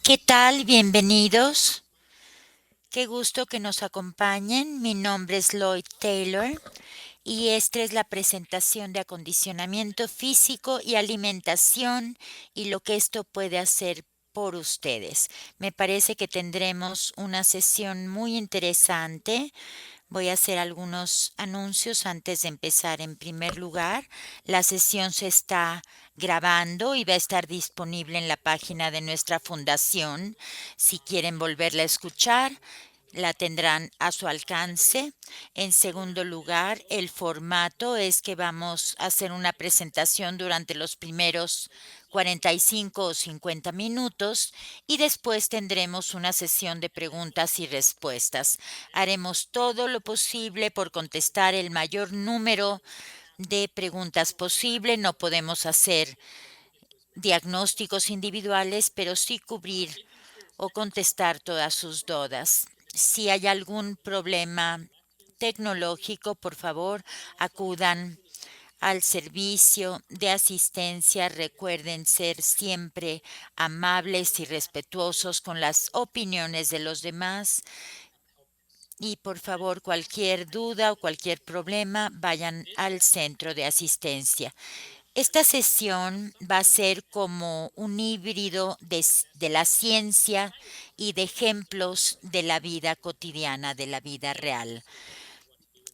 ¿Qué tal? Bienvenidos. Qué gusto que nos acompañen. Mi nombre es Lloyd Taylor y esta es la presentación de acondicionamiento físico y alimentación y lo que esto puede hacer por ustedes. Me parece que tendremos una sesión muy interesante. Voy a hacer algunos anuncios antes de empezar. En primer lugar, la sesión se está grabando y va a estar disponible en la página de nuestra fundación. Si quieren volverla a escuchar, la tendrán a su alcance. En segundo lugar, el formato es que vamos a hacer una presentación durante los primeros 45 o 50 minutos y después tendremos una sesión de preguntas y respuestas. Haremos todo lo posible por contestar el mayor número de preguntas posible. No podemos hacer diagnósticos individuales, pero sí cubrir o contestar todas sus dudas. Si hay algún problema tecnológico, por favor, acudan al servicio de asistencia. Recuerden ser siempre amables y respetuosos con las opiniones de los demás. Y por favor, cualquier duda o cualquier problema, vayan al centro de asistencia. Esta sesión va a ser como un híbrido de la ciencia y de ejemplos de la vida cotidiana, de la vida real.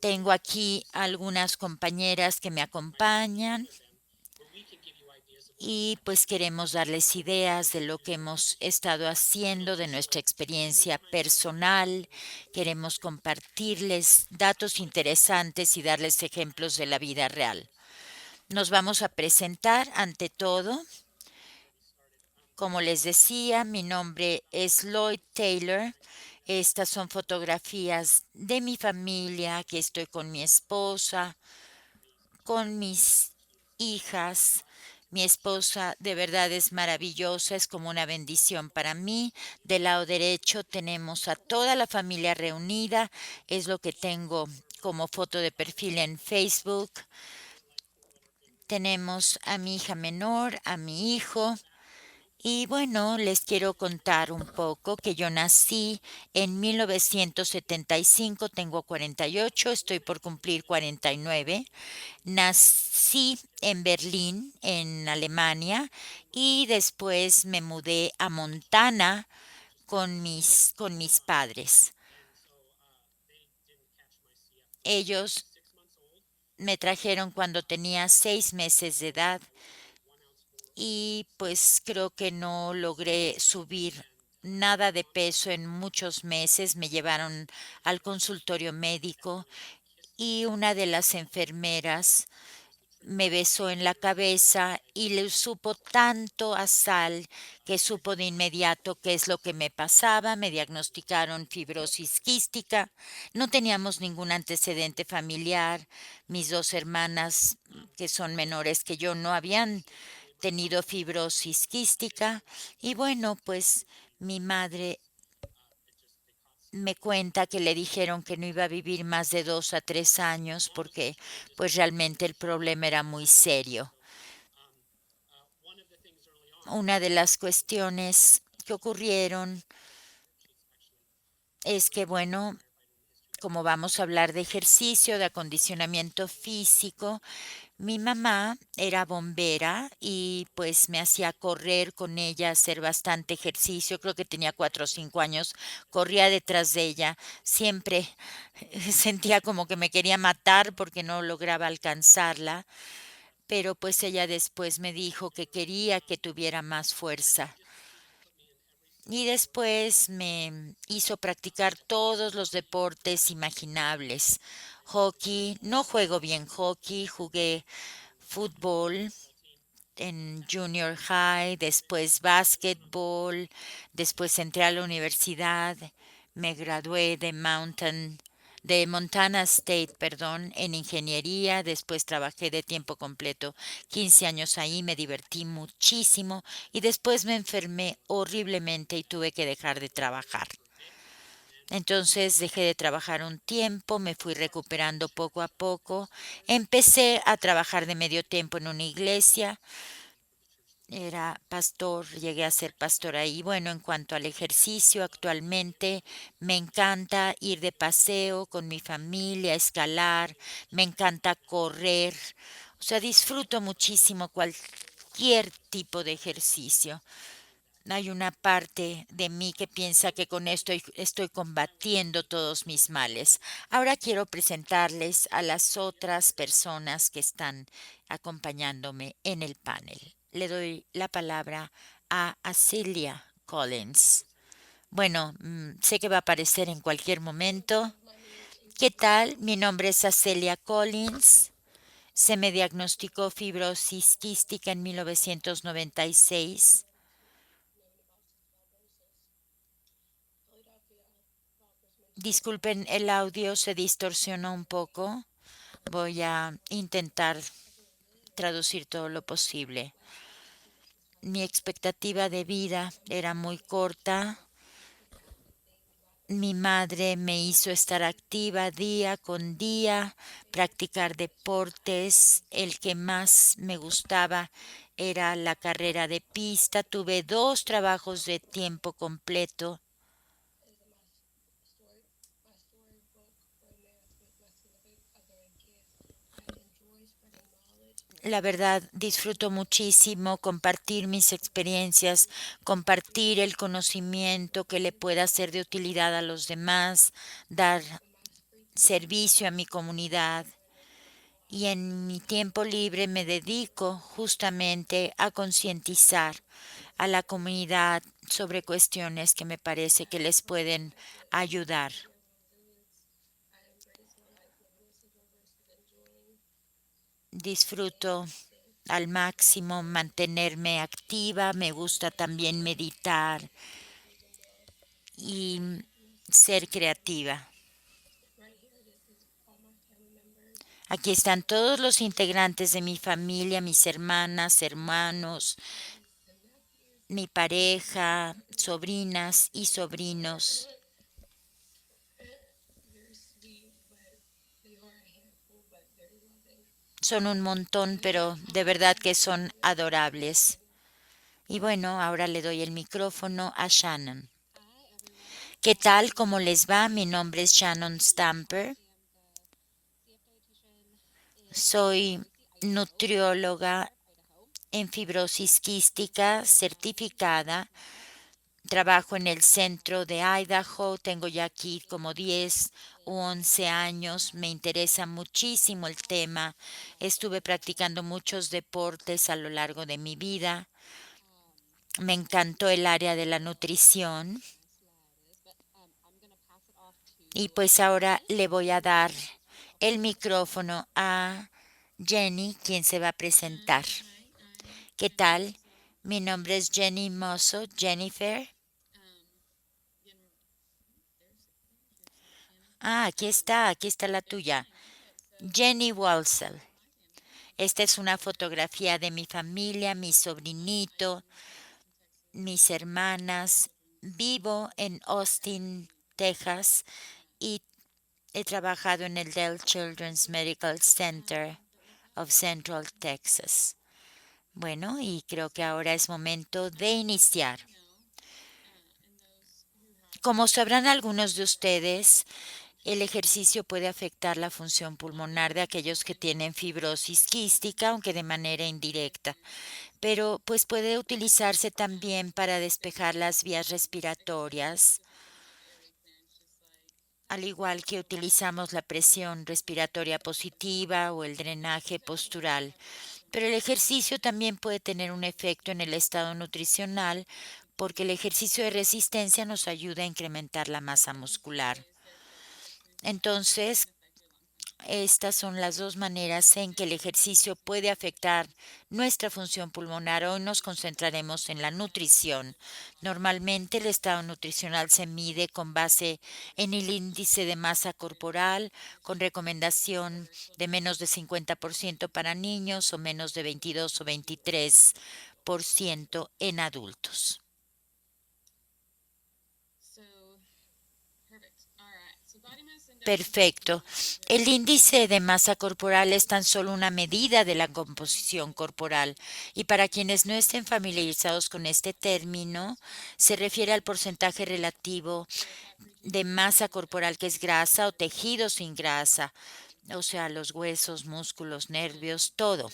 Tengo aquí algunas compañeras que me acompañan y pues queremos darles ideas de lo que hemos estado haciendo, de nuestra experiencia personal. Queremos compartirles datos interesantes y darles ejemplos de la vida real. Nos vamos a presentar ante todo. Como les decía, mi nombre es Lloyd Taylor. Estas son fotografías de mi familia, que estoy con mi esposa, con mis hijas. Mi esposa de verdad es maravillosa, es como una bendición para mí. Del lado derecho tenemos a toda la familia reunida, es lo que tengo como foto de perfil en Facebook. Tenemos a mi hija menor, a mi hijo. Y bueno, les quiero contar un poco que yo nací en 1975, tengo 48, estoy por cumplir 49. Nací en Berlín, en Alemania, y después me mudé a Montana con mis padres. Ellos me trajeron cuando tenía 6 meses de edad y pues creo que no logré subir nada de peso en muchos meses. Me llevaron al consultorio médico y una de las enfermeras me besó en la cabeza y le supo tanto a sal que supo de inmediato qué es lo que me pasaba. Me diagnosticaron fibrosis quística. No teníamos ningún antecedente familiar. Mis dos hermanas, que son menores que yo, no habían tenido fibrosis quística y bueno, pues mi madre me cuenta que le dijeron que no iba a vivir más de 2 a 3 años porque pues realmente el problema era muy serio. Una de las cuestiones que ocurrieron es que bueno, como vamos a hablar de ejercicio, de acondicionamiento físico, mi mamá era bombera y pues me hacía correr con ella, hacer bastante ejercicio. Creo que tenía 4 o 5 años. Corría detrás de ella. Siempre sentía como que me quería matar porque no lograba alcanzarla. Pero pues ella después me dijo que quería que tuviera más fuerza. Y después me hizo practicar todos los deportes imaginables. Hockey, no juego bien hockey, jugué fútbol en junior high, después básquetbol, después entré a la universidad, me gradué de Montana State, perdón, en ingeniería, después trabajé de tiempo completo 15 años ahí, me divertí muchísimo y después me enfermé horriblemente y tuve que dejar de trabajar. Entonces dejé de trabajar un tiempo, me fui recuperando poco a poco, empecé a trabajar de medio tiempo en una iglesia Era pastor, llegué a ser pastor ahí. Bueno, en cuanto al ejercicio, actualmente me encanta ir de paseo con mi familia, escalar, me encanta correr. O sea, disfruto muchísimo cualquier tipo de ejercicio. Hay una parte de mí que piensa que con esto estoy combatiendo todos mis males. Ahora quiero presentarles a las otras personas que están acompañándome en el panel. Le doy la palabra a Celia Collins. Bueno, sé que va a aparecer en cualquier momento. ¿Qué tal? Mi nombre es Celia Collins. Se me diagnosticó fibrosis quística en 1996. Disculpen, el audio se distorsionó un poco. Voy a intentar traducir todo lo posible. Mi expectativa de vida era muy corta. Mi madre me hizo estar activa día con día, practicar deportes. El que más me gustaba era la carrera de pista. Tuve 2 trabajos de tiempo completo. La verdad, disfruto muchísimo compartir mis experiencias, compartir el conocimiento que le pueda ser de utilidad a los demás, dar servicio a mi comunidad. Y en mi tiempo libre me dedico justamente a concientizar a la comunidad sobre cuestiones que me parece que les pueden ayudar. Disfruto al máximo mantenerme activa, me gusta también meditar y ser creativa. Aquí están todos los integrantes de mi familia, mis hermanas, hermanos, mi pareja, sobrinas y sobrinos. Son un montón, pero de verdad que son adorables. Y bueno, ahora le doy el micrófono a Shannon. ¿Qué tal? ¿Cómo les va? Mi nombre es Shannon Stamper. Soy nutrióloga en fibrosis quística certificada. Trabajo en el centro de Idaho. Tengo ya aquí como 10 u 11 años. Me interesa muchísimo el tema. Estuve practicando muchos deportes a lo largo de mi vida. Me encantó el área de la nutrición. Y pues ahora le voy a dar el micrófono a Jenny, quien se va a presentar. ¿Qué tal? Mi nombre es Jenny Mosso, Jennifer. Ah, aquí está la tuya. Jenny Walsall. Esta es una fotografía de mi familia, mi sobrinito, mis hermanas. Vivo en Austin, Texas, y he trabajado en el Dell Children's Medical Center of Central Texas. Bueno, y creo que ahora es momento de iniciar. Como sabrán algunos de ustedes, el ejercicio puede afectar la función pulmonar de aquellos que tienen fibrosis quística, aunque de manera indirecta, pero pues puede utilizarse también para despejar las vías respiratorias, al igual que utilizamos la presión respiratoria positiva o el drenaje postural. Pero el ejercicio también puede tener un efecto en el estado nutricional porque el ejercicio de resistencia nos ayuda a incrementar la masa muscular. Entonces, estas son las 2 maneras en que el ejercicio puede afectar nuestra función pulmonar. Hoy nos concentraremos en la nutrición. Normalmente el estado nutricional se mide con base en el índice de masa corporal, con recomendación de menos de 50% para niños o menos de 22 o 23% en adultos. Perfecto. El índice de masa corporal es tan solo una medida de la composición corporal y para quienes no estén familiarizados con este término, se refiere al porcentaje relativo de masa corporal que es grasa o tejido sin grasa, o sea, los huesos, músculos, nervios, todo.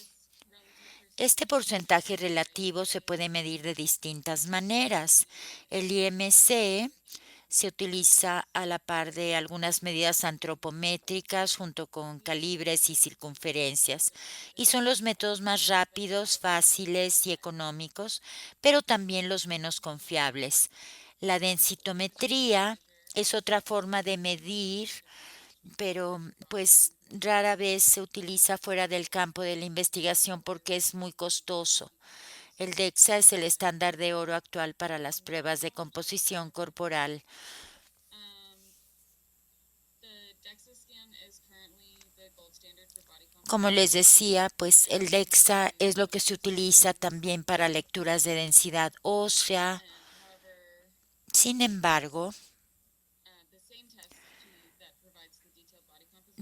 Este porcentaje relativo se puede medir de distintas maneras. El IMC se utiliza a la par de algunas medidas antropométricas junto con calibres y circunferencias, y son los métodos más rápidos, fáciles y económicos, pero también los menos confiables. La densitometría es otra forma de medir, pero pues rara vez se utiliza fuera del campo de la investigación porque es muy costoso. El DEXA es el estándar de oro actual para las pruebas de composición corporal. Como les decía, pues el DEXA es lo que se utiliza también para lecturas de densidad ósea. Sin embargo,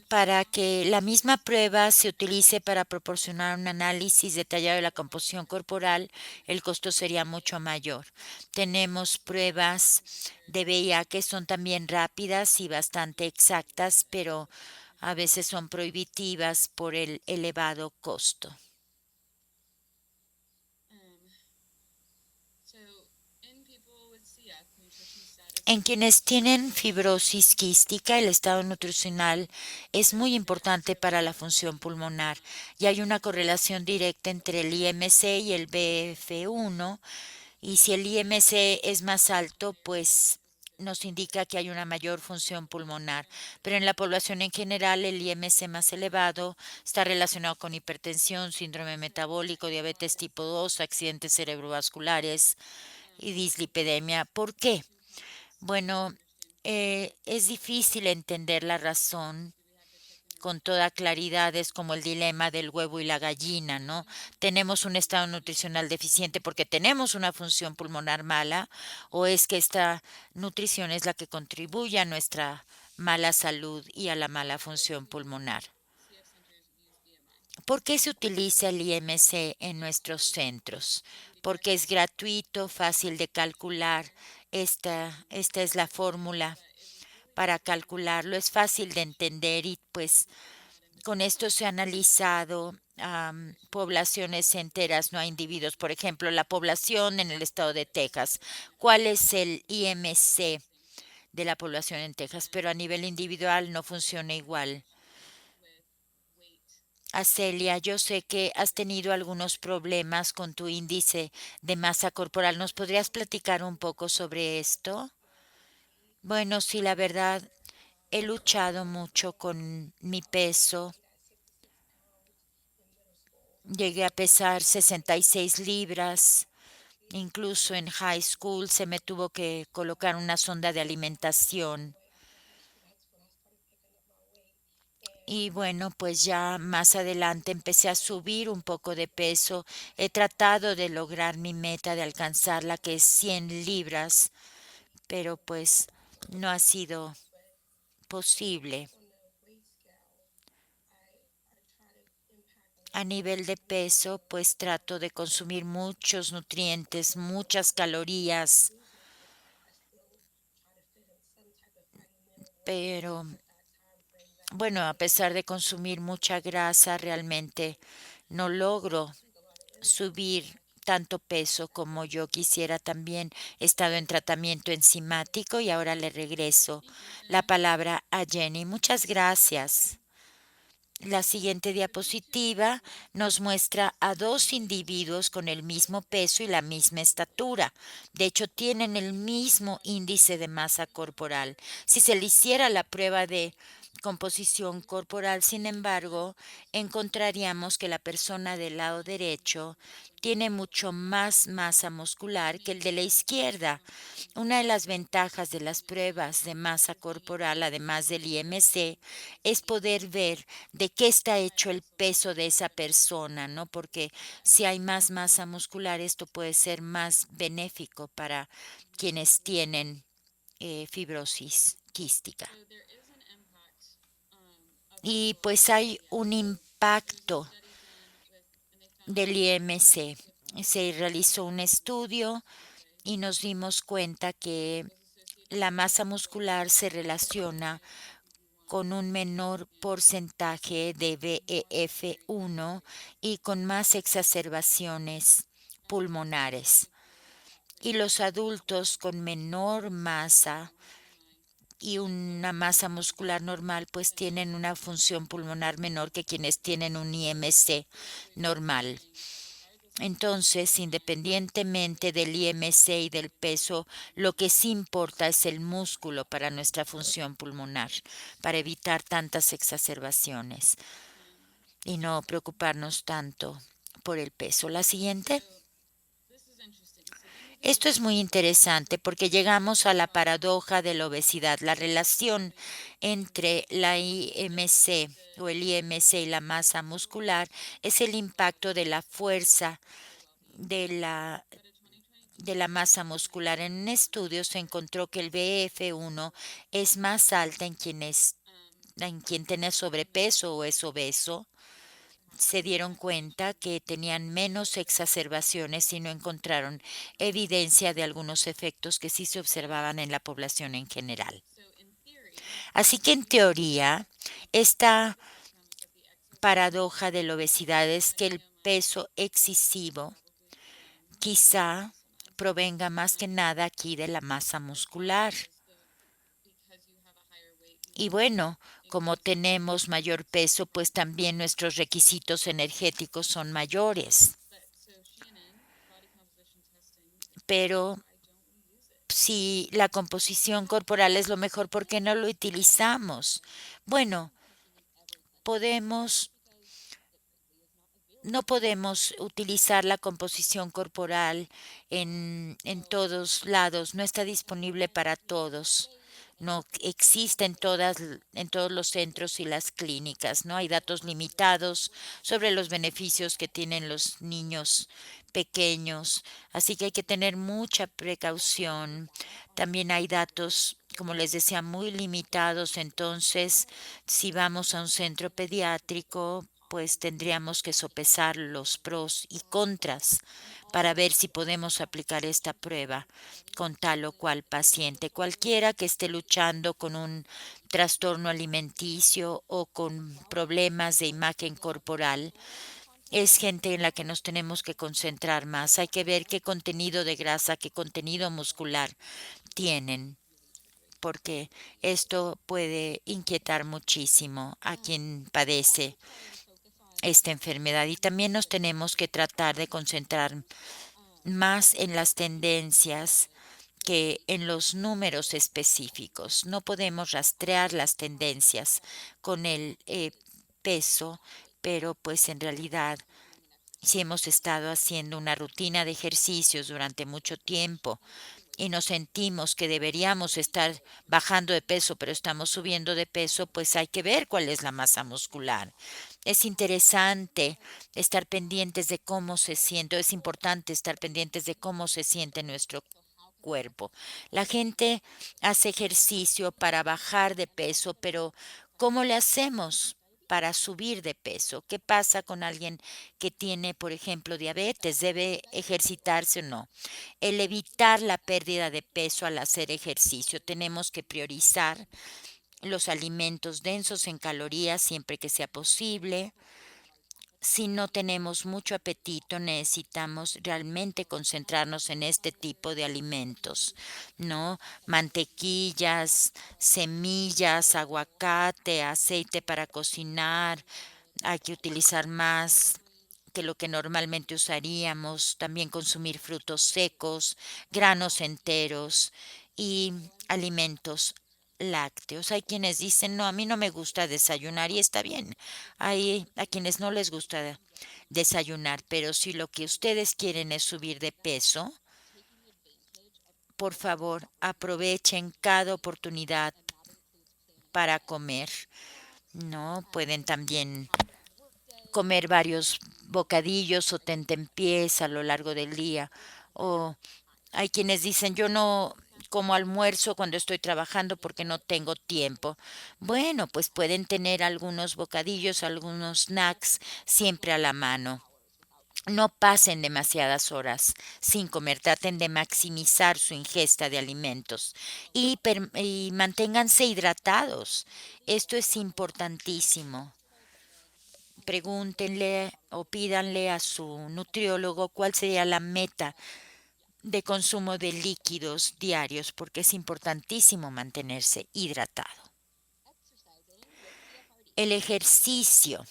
para que la misma prueba se utilice para proporcionar un análisis detallado de la composición corporal, el costo sería mucho mayor. Tenemos pruebas de VIH que son también rápidas y bastante exactas, pero a veces son prohibitivas por el elevado costo. En quienes tienen fibrosis quística, el estado nutricional es muy importante para la función pulmonar y hay una correlación directa entre el IMC y el BF1 y si el IMC es más alto, pues nos indica que hay una mayor función pulmonar. Pero en la población en general, el IMC más elevado está relacionado con hipertensión, síndrome metabólico, diabetes tipo 2, accidentes cerebrovasculares y dislipidemia. ¿Por qué? Bueno, es difícil entender la razón con toda claridad, es como el dilema del huevo y la gallina, ¿no? ¿Tenemos un estado nutricional deficiente porque tenemos una función pulmonar mala o es que esta nutrición es la que contribuye a nuestra mala salud y a la mala función pulmonar? ¿Por qué se utiliza el IMC en nuestros centros? Porque es gratuito, fácil de calcular. Esta es la fórmula para calcularlo. Es fácil de entender y pues con esto se ha analizado poblaciones enteras, no a individuos. Por ejemplo, la población en el estado de Texas. ¿Cuál es el IMC de la población en Texas? Pero a nivel individual no funciona igual. Celia, yo sé que has tenido algunos problemas con tu índice de masa corporal. ¿Nos podrías platicar un poco sobre esto? Bueno, sí, la verdad, he luchado mucho con mi peso. Llegué a pesar 66 libras. Incluso en high school se me tuvo que colocar una sonda de alimentación. Y bueno, pues ya más adelante empecé a subir un poco de peso. He tratado de lograr mi meta de alcanzarla, que es 100 libras, pero pues no ha sido posible. A nivel de peso, pues trato de consumir muchos nutrientes, muchas calorías, pero bueno, a pesar de consumir mucha grasa, realmente no logro subir tanto peso como yo quisiera. También he estado en tratamiento enzimático y ahora le regreso la palabra a Jenny. Muchas gracias. La siguiente diapositiva nos muestra a dos individuos con el mismo peso y la misma estatura. De hecho, tienen el mismo índice de masa corporal. Si se le hiciera la prueba de composición corporal, sin embargo, encontraríamos que la persona del lado derecho tiene mucho más masa muscular que el de la izquierda. Una de las ventajas de las pruebas de masa corporal, además del IMC, es poder ver de qué está hecho el peso de esa persona, ¿no? Porque si hay más masa muscular, esto puede ser más benéfico para quienes tienen fibrosis quística. y pues hay un impacto del IMC. Se realizó un estudio y nos dimos cuenta que la masa muscular se relaciona con un menor porcentaje de BEF1 y con más exacerbaciones pulmonares. Y los adultos con menor masa y una masa muscular normal pues tienen una función pulmonar menor que quienes tienen un IMC normal. Entonces, independientemente del IMC y del peso, lo que sí importa es el músculo para nuestra función pulmonar, para evitar tantas exacerbaciones y no preocuparnos tanto por el peso. La siguiente. Esto es muy interesante porque llegamos a la paradoja de la obesidad, la relación entre la IMC o el IMC y la masa muscular es el impacto de la fuerza de la masa muscular. En un estudio se encontró que el BF1 es más alta en quien tiene sobrepeso o es obeso. Se dieron cuenta que tenían menos exacerbaciones y no encontraron evidencia de algunos efectos que sí se observaban en la población en general. Así que en teoría, esta paradoja de la obesidad es que el peso excesivo quizá provenga más que nada aquí de la masa muscular. Y bueno, como tenemos mayor peso, pues también nuestros requisitos energéticos son mayores. Pero si la composición corporal es lo mejor, ¿por qué no lo utilizamos? Bueno, podemos, no podemos utilizar la composición corporal en todos lados, no está disponible para todos. No existe en todos los centros y las clínicas, ¿no? Hay datos limitados sobre los beneficios que tienen los niños pequeños, así que hay que tener mucha precaución. También hay datos, como les decía, muy limitados, entonces si vamos a un centro pediátrico, pues tendríamos que sopesar los pros y contras para ver si podemos aplicar esta prueba con tal o cual paciente. Cualquiera que esté luchando con un trastorno alimenticio o con problemas de imagen corporal, es gente en la que nos tenemos que concentrar más. Hay que ver qué contenido de grasa, qué contenido muscular tienen, porque esto puede inquietar muchísimo a quien padece esta enfermedad. Y también nos tenemos que tratar de concentrar más en las tendencias que en los números específicos. No podemos rastrear las tendencias con el peso, pero pues en realidad si hemos estado haciendo una rutina de ejercicios durante mucho tiempo y nos sentimos que deberíamos estar bajando de peso, pero estamos subiendo de peso, pues hay que ver cuál es la masa muscular. Es interesante estar pendientes de cómo se siente, es importante estar pendientes de cómo se siente nuestro cuerpo. La gente hace ejercicio para bajar de peso, pero ¿cómo le hacemos para subir de peso? ¿Qué pasa con alguien que tiene, por ejemplo, diabetes? ¿Debe ejercitarse o no? El evitar la pérdida de peso al hacer ejercicio. Tenemos que priorizar los alimentos densos en calorías siempre que sea posible. Si no tenemos mucho apetito, necesitamos realmente concentrarnos en este tipo de alimentos, ¿no? Mantequillas, semillas, aguacate, aceite para cocinar. Hay que utilizar más que lo que normalmente usaríamos. También consumir frutos secos, granos enteros y alimentos lácteos. Hay quienes dicen, no, a mí no me gusta desayunar y está bien. Hay a quienes no les gusta desayunar, pero si lo que ustedes quieren es subir de peso, por favor, aprovechen cada oportunidad para comer. No pueden también comer varios bocadillos o tentempiés a lo largo del día. O hay quienes dicen, yo no como almuerzo cuando estoy trabajando porque no tengo tiempo. Bueno, pues pueden tener algunos bocadillos, algunos snacks siempre a la mano. No pasen demasiadas horas sin comer, traten de maximizar su ingesta de alimentos y manténganse hidratados. Esto es importantísimo. Pregúntenle o pídanle a su nutriólogo cuál sería la meta de consumo de líquidos diarios, porque es importantísimo mantenerse hidratado. El ejercicio.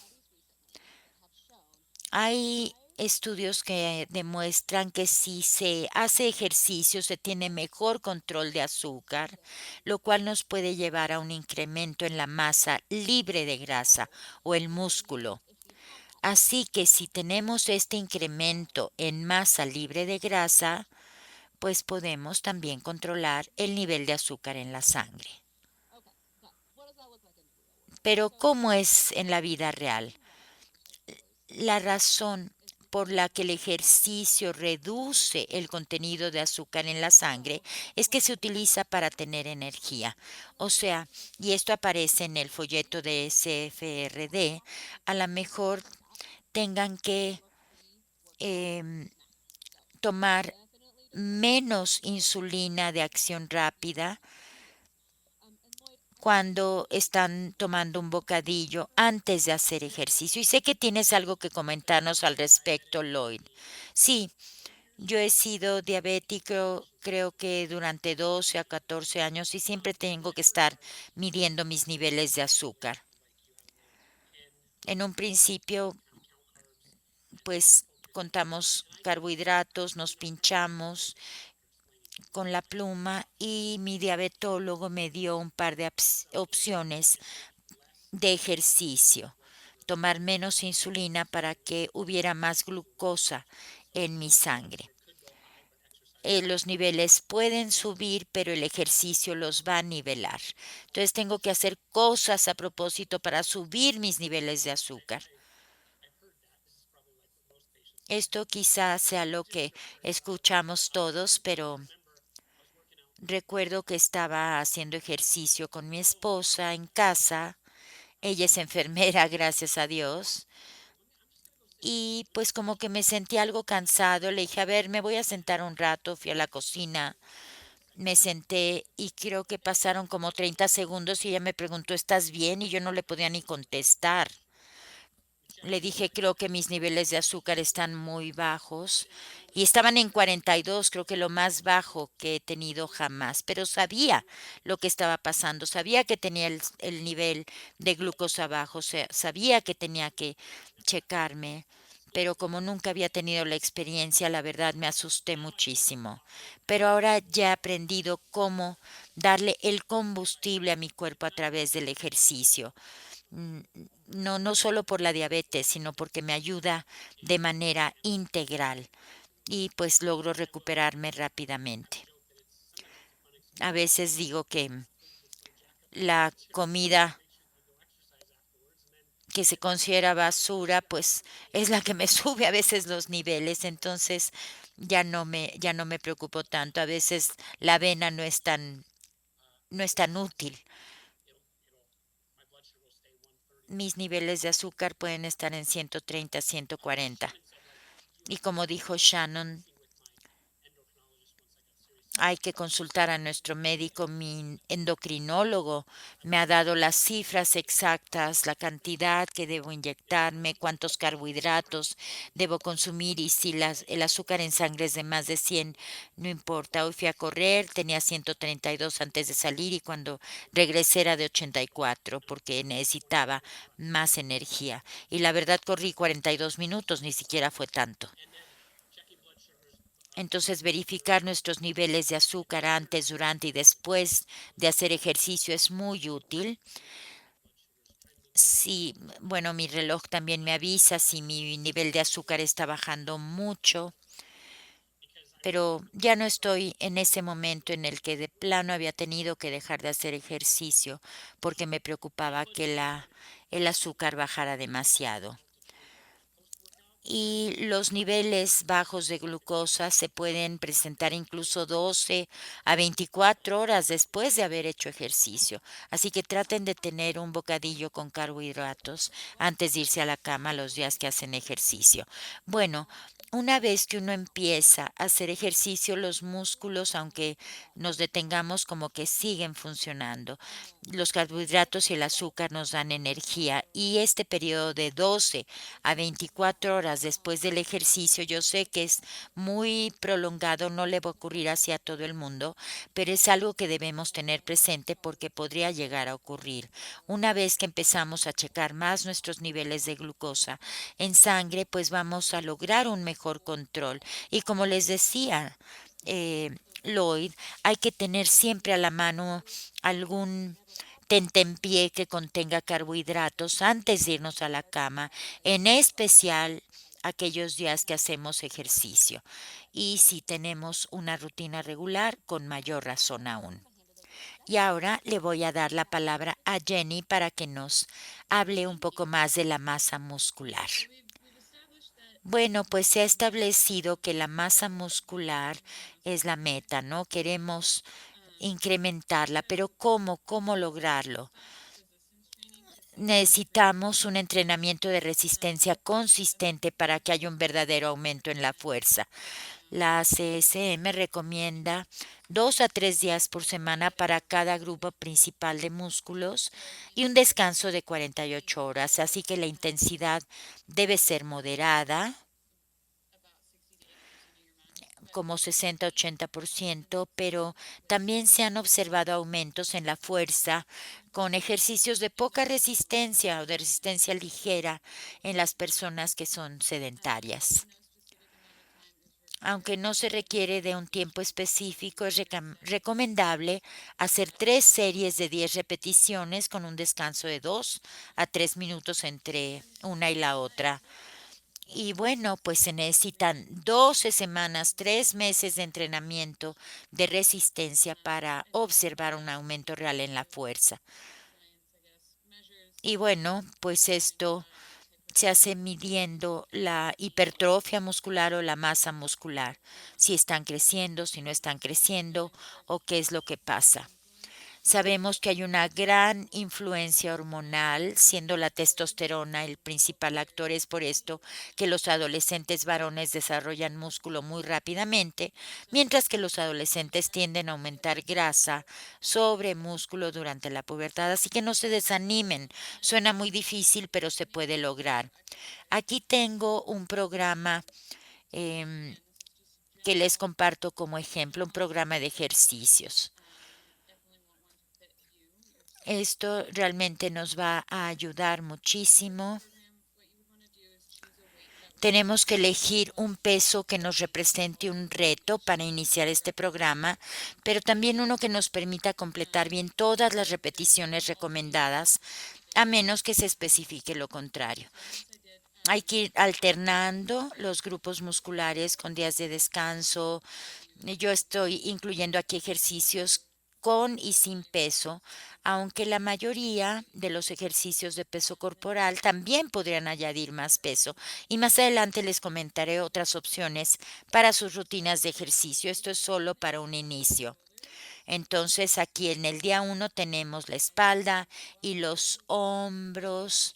Hay estudios que demuestran que si se hace ejercicio se tiene mejor control de azúcar, lo cual nos puede llevar a un incremento en la masa libre de grasa o el músculo. Así que si tenemos este incremento en masa libre de grasa, pues podemos también controlar el nivel de azúcar en la sangre. Pero ¿cómo es en la vida real? La razón por la que el ejercicio reduce el contenido de azúcar en la sangre es que se utiliza para tener energía. O sea, y esto aparece en el folleto de SFRD, a lo mejor tengan que tomar menos insulina de acción rápida cuando están tomando un bocadillo antes de hacer ejercicio. Y sé que tienes algo que comentarnos al respecto, Lloyd. Sí, yo he sido diabético, creo que durante 12 a 14 años y siempre tengo que estar midiendo mis niveles de azúcar. En un principio, pues contamos carbohidratos, nos pinchamos con la pluma y mi diabetólogo me dio un par de opciones de ejercicio, tomar menos insulina para que hubiera más glucosa en mi sangre. Los niveles pueden subir, pero el ejercicio los va a nivelar. Entonces tengo que hacer cosas a propósito para subir mis niveles de azúcar. Esto quizás sea lo que escuchamos todos, pero recuerdo que estaba haciendo ejercicio con mi esposa en casa. Ella es enfermera, gracias a Dios. Y pues como que me sentí algo cansado. Le dije, a ver, me voy a sentar un rato. Fui a la cocina, me senté y creo que pasaron como 30 segundos y ella me preguntó, ¿estás bien? Y yo no le podía ni contestar. Le dije, creo que mis niveles de azúcar están muy bajos y estaban en 42, creo que lo más bajo que he tenido jamás, pero sabía lo que estaba pasando, sabía que tenía el nivel de glucosa bajo, sabía que tenía que checarme, pero como nunca había tenido la experiencia, la verdad me asusté muchísimo. Pero ahora ya he aprendido cómo darle el combustible a mi cuerpo a través del ejercicio. Mm, no solo por la diabetes, sino porque me ayuda de manera integral y pues logro recuperarme rápidamente. A veces digo que la comida que se considera basura, pues es la que me sube a veces los niveles, entonces ya no me preocupo tanto. A veces la avena no es tan útil. Mis niveles de azúcar pueden estar en 130, 140. Y como dijo Shannon, hay que consultar a nuestro médico. Mi endocrinólogo me ha dado las cifras exactas, la cantidad que debo inyectarme, cuántos carbohidratos debo consumir y si el azúcar en sangre es de más de 100, no importa. Hoy fui a correr, tenía 132 antes de salir y cuando regresé era de 84 porque necesitaba más energía. Y la verdad corrí 42 minutos, ni siquiera fue tanto. Entonces, verificar nuestros niveles de azúcar antes, durante y después de hacer ejercicio es muy útil. Sí, bueno, mi reloj también me avisa si mi nivel de azúcar está bajando mucho, pero ya no estoy en ese momento en el que de plano había tenido que dejar de hacer ejercicio porque me preocupaba que el azúcar bajara demasiado. y los niveles bajos de glucosa se pueden presentar incluso 12 a 24 horas después de haber hecho ejercicio. Así que traten de tener un bocadillo con carbohidratos antes de irse a la cama los días que hacen ejercicio. Bueno, una vez que uno empieza a hacer ejercicio, los músculos, aunque nos detengamos, como que siguen funcionando. Los carbohidratos y el azúcar nos dan energía y este periodo de 12 a 24 horas después del ejercicio, yo sé que es muy prolongado, no le va a ocurrir así a todo el mundo, pero es algo que debemos tener presente porque podría llegar a ocurrir. Una vez que empezamos a checar más nuestros niveles de glucosa en sangre, pues vamos a lograr un mejor control. Y como les decía, Lloyd, hay que tener siempre a la mano algún tentempié que contenga carbohidratos antes de irnos a la cama, en especial aquellos días que hacemos ejercicio. Y si tenemos una rutina regular, con mayor razón aún. Y ahora le voy a dar la palabra a Jenny para que nos hable un poco más de la masa muscular. Bueno, pues se ha establecido que la masa muscular es la meta, ¿no? Queremos incrementarla, pero ¿cómo? ¿Cómo lograrlo? Necesitamos un entrenamiento de resistencia consistente para que haya un verdadero aumento en la fuerza. La CSM recomienda 2 a 3 días por semana para cada grupo principal de músculos y un descanso de 48 horas, así que la intensidad debe ser moderada, como 60-80%, pero también se han observado aumentos en la fuerza con ejercicios de poca resistencia o de resistencia ligera en las personas que son sedentarias. Aunque no se requiere de un tiempo específico, es recomendable hacer 3 series de 10 repeticiones con un descanso de 2 a 3 minutos entre una y la otra. Y bueno, pues se necesitan 12 semanas, 3 meses de entrenamiento de resistencia para observar un aumento real en la fuerza. Y bueno, pues esto se hace midiendo la hipertrofia muscular o la masa muscular, si están creciendo, si no están creciendo o qué es lo que pasa. Sabemos que hay una gran influencia hormonal, siendo la testosterona el principal actor. Es por esto que los adolescentes varones desarrollan músculo muy rápidamente, mientras que los adolescentes tienden a aumentar grasa sobre músculo durante la pubertad. Así que no se desanimen, suena muy difícil, pero se puede lograr. Aquí tengo un programa em, que les comparto como ejemplo, un programa de ejercicios. Esto realmente nos va a ayudar muchísimo. Tenemos que elegir un peso que nos represente un reto para iniciar este programa, pero también uno que nos permita completar bien todas las repeticiones recomendadas, a menos que se especifique lo contrario. Hay que ir alternando los grupos musculares con días de descanso. Yo estoy incluyendo aquí ejercicios con y sin peso, aunque la mayoría de los ejercicios de peso corporal también podrían añadir más peso. Y más adelante les comentaré otras opciones para sus rutinas de ejercicio. Esto es solo para un inicio. Entonces aquí en el día 1 tenemos la espalda y los hombros.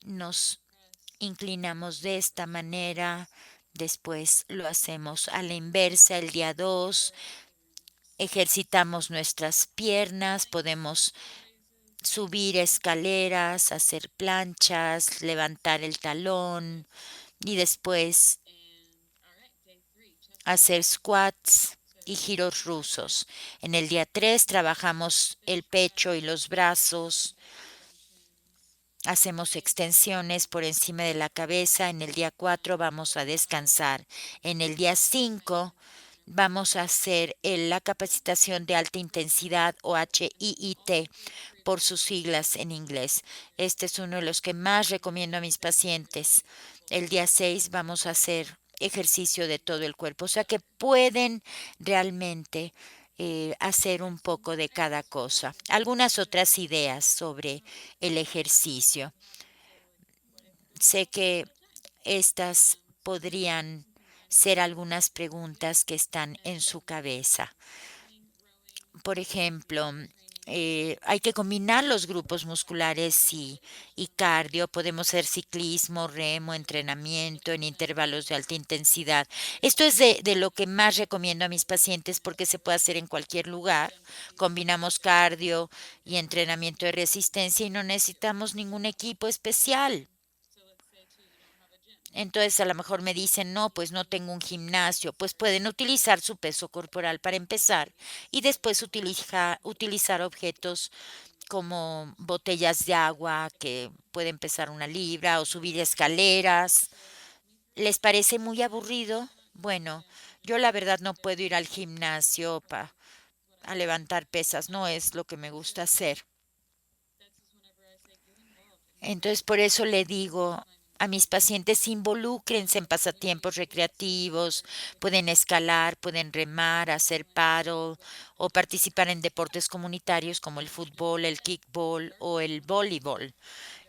Nos inclinamos de esta manera. Después lo hacemos a la inversa el día 2. Ejercitamos nuestras piernas, podemos subir escaleras, hacer planchas, levantar el talón y después hacer squats y giros rusos. En el día 3 trabajamos el pecho y los brazos, hacemos extensiones por encima de la cabeza. En el día 4 vamos a descansar. En el día 5 vamos a hacer la capacitación de alta intensidad o HIIT por sus siglas en inglés. Este es uno de los que más recomiendo a mis pacientes. El día 6 vamos a hacer ejercicio de todo el cuerpo, o sea que pueden realmente hacer un poco de cada cosa. Algunas otras ideas sobre el ejercicio. Sé que Estas podrían ser algunas preguntas que están en su cabeza. Por ejemplo, hay que combinar los grupos musculares y cardio. Podemos hacer ciclismo, remo, entrenamiento en intervalos de alta intensidad. Esto es de lo que más recomiendo a mis pacientes porque se puede hacer en cualquier lugar. Combinamos cardio y entrenamiento de resistencia y no necesitamos ningún equipo especial. Entonces a lo mejor me dicen, no, pues no tengo un gimnasio, pues pueden utilizar su peso corporal para empezar y después utilizar objetos como botellas de agua que pueden pesar 1 libra o subir escaleras. ¿Les parece muy aburrido? Bueno, yo la verdad no puedo ir al gimnasio a levantar pesas, no es lo que me gusta hacer. Entonces, por eso le digo a mis pacientes, involúcrense en pasatiempos recreativos, pueden escalar, pueden remar, hacer paddle o participar en deportes comunitarios como el fútbol, el kickball o el voleibol.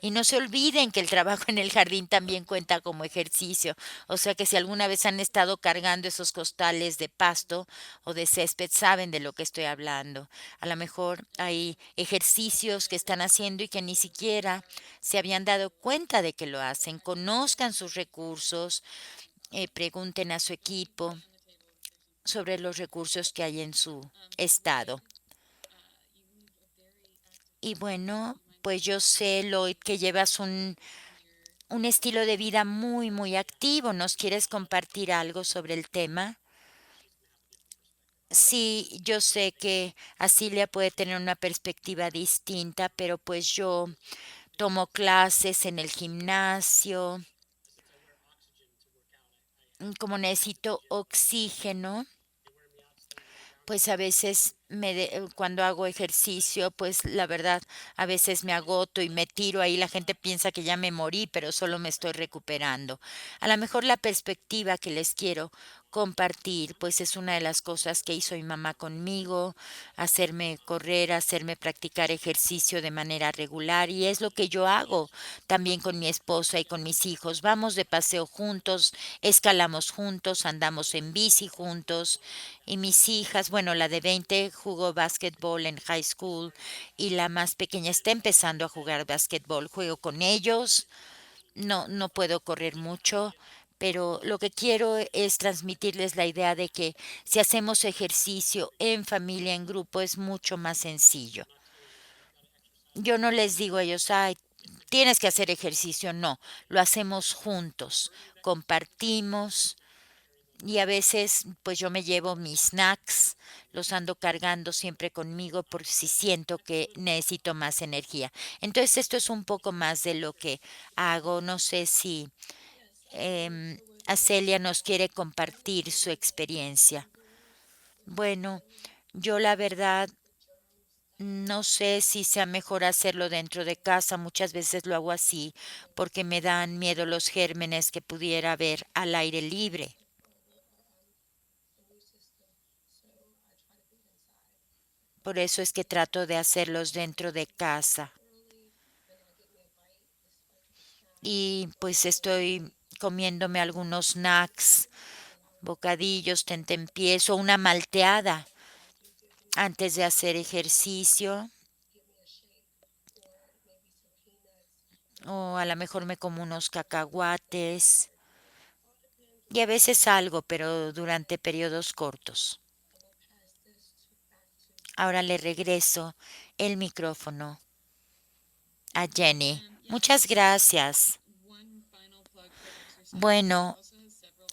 Y no se olviden que el trabajo en el jardín también cuenta como ejercicio. O sea que si alguna vez han estado cargando esos costales de pasto o de césped, saben de lo que estoy hablando. A lo mejor hay ejercicios que están haciendo y que ni siquiera se habían dado cuenta de que lo hacen. Conozcan sus recursos, pregunten a su equipo sobre los recursos que hay en su estado. Y bueno, pues yo sé, Lloyd, que llevas un estilo de vida muy, muy activo. ¿Nos quieres compartir algo sobre el tema? Sí, yo sé que Asilia puede tener una perspectiva distinta, pero pues yo tomo clases en el gimnasio. Como necesito oxígeno, pues a veces cuando hago ejercicio, pues la verdad, a veces me agoto y me tiro ahí. La gente piensa que ya me morí, pero solo me estoy recuperando. A lo mejor la perspectiva que les quiero compartir, pues es una de las cosas que hizo mi mamá conmigo, hacerme correr, hacerme practicar ejercicio de manera regular y es lo que yo hago también con mi esposa y con mis hijos. Vamos de paseo juntos, escalamos juntos, andamos en bici juntos y mis hijas, bueno, la de 20 jugó básquetbol en high school y la más pequeña está empezando a jugar básquetbol. Juego con ellos, no puedo correr mucho, pero lo que quiero es transmitirles la idea de que si hacemos ejercicio en familia, en grupo, es mucho más sencillo. Yo no les digo a ellos, ay, tienes que hacer ejercicio, no, lo hacemos juntos, compartimos y a veces pues yo me llevo mis snacks, los ando cargando siempre conmigo por si siento que necesito más energía. Entonces esto es un poco más de lo que hago. No sé si Acelia nos quiere compartir su experiencia. Bueno, yo la verdad no sé si sea mejor hacerlo dentro de casa. Muchas veces lo hago así porque me dan miedo los gérmenes que pudiera haber al aire libre. Por eso es que trato de hacerlos dentro de casa. Y pues estoy comiéndome algunos snacks, bocadillos, tentempiés o una malteada antes de hacer ejercicio. O a lo mejor me como unos cacahuates. Y a veces salgo, pero durante periodos cortos. Ahora le regreso el micrófono a Jenny. Muchas gracias. Bueno,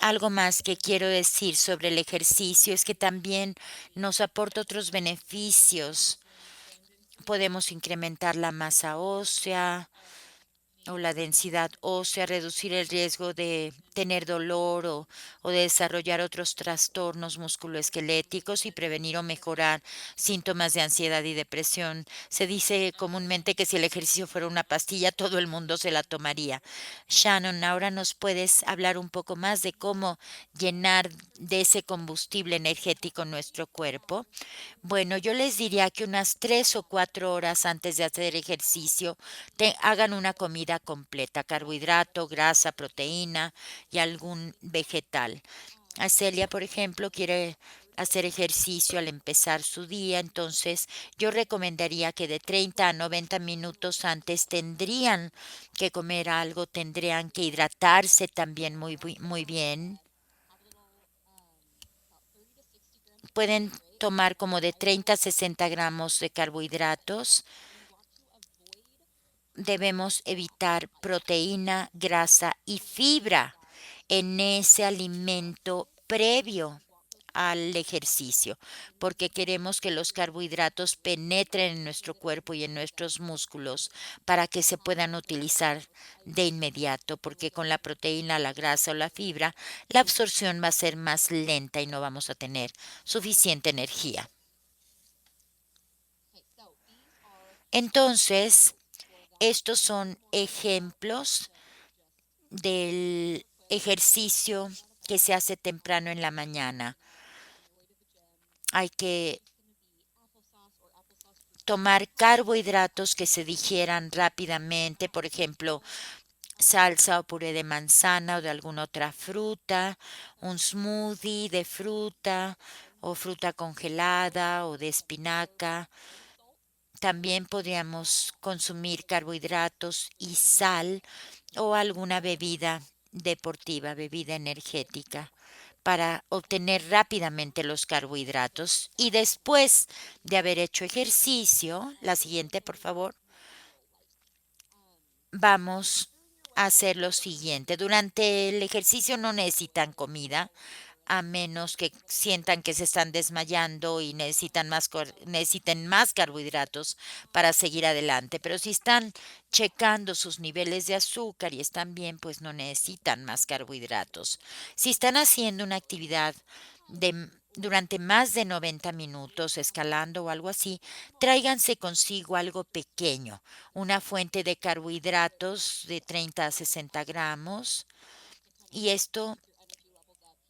algo más que quiero decir sobre el ejercicio es que también nos aporta otros beneficios. Podemos incrementar la masa ósea o la densidad ósea, reducir el riesgo de tener dolor o de desarrollar otros trastornos musculoesqueléticos y prevenir o mejorar síntomas de ansiedad y depresión. Se dice comúnmente que si el ejercicio fuera una pastilla, todo el mundo se la tomaría. Shannon, ahora nos puedes hablar un poco más de cómo llenar de ese combustible energético nuestro cuerpo. Bueno, yo les diría que unas 3 o 4 horas antes de hacer ejercicio hagan una comida comida completa, carbohidrato, grasa, proteína y algún vegetal. Celia, por ejemplo, quiere hacer ejercicio al empezar su día, entonces yo recomendaría que de 30 a 90 minutos antes tendrían que comer algo, tendrían que hidratarse también muy bien. Pueden tomar como de 30 a 60 gramos de carbohidratos. Debemos evitar proteína, grasa y fibra en ese alimento previo al ejercicio, porque queremos que los carbohidratos penetren en nuestro cuerpo y en nuestros músculos para que se puedan utilizar de inmediato, porque con la proteína, la grasa o la fibra, la absorción va a ser más lenta y no vamos a tener suficiente energía. Entonces, estos son ejemplos del ejercicio que se hace temprano en la mañana. Hay que tomar carbohidratos que se digieran rápidamente, por ejemplo, salsa o puré de manzana o de alguna otra fruta, un smoothie de fruta o fruta congelada o de espinaca. También podríamos consumir carbohidratos y sal o alguna bebida deportiva, bebida energética, para obtener rápidamente los carbohidratos. Y después de haber hecho ejercicio, la siguiente, por favor, vamos a hacer lo siguiente. Durante el ejercicio no necesitan comida, a menos que sientan que se están desmayando y necesiten más carbohidratos para seguir adelante. Pero si están checando sus niveles de azúcar y están bien, pues no necesitan más carbohidratos. Si están haciendo una actividad durante más de 90 minutos, escalando o algo así, tráiganse consigo algo pequeño, una fuente de carbohidratos de 30 a 60 gramos, y esto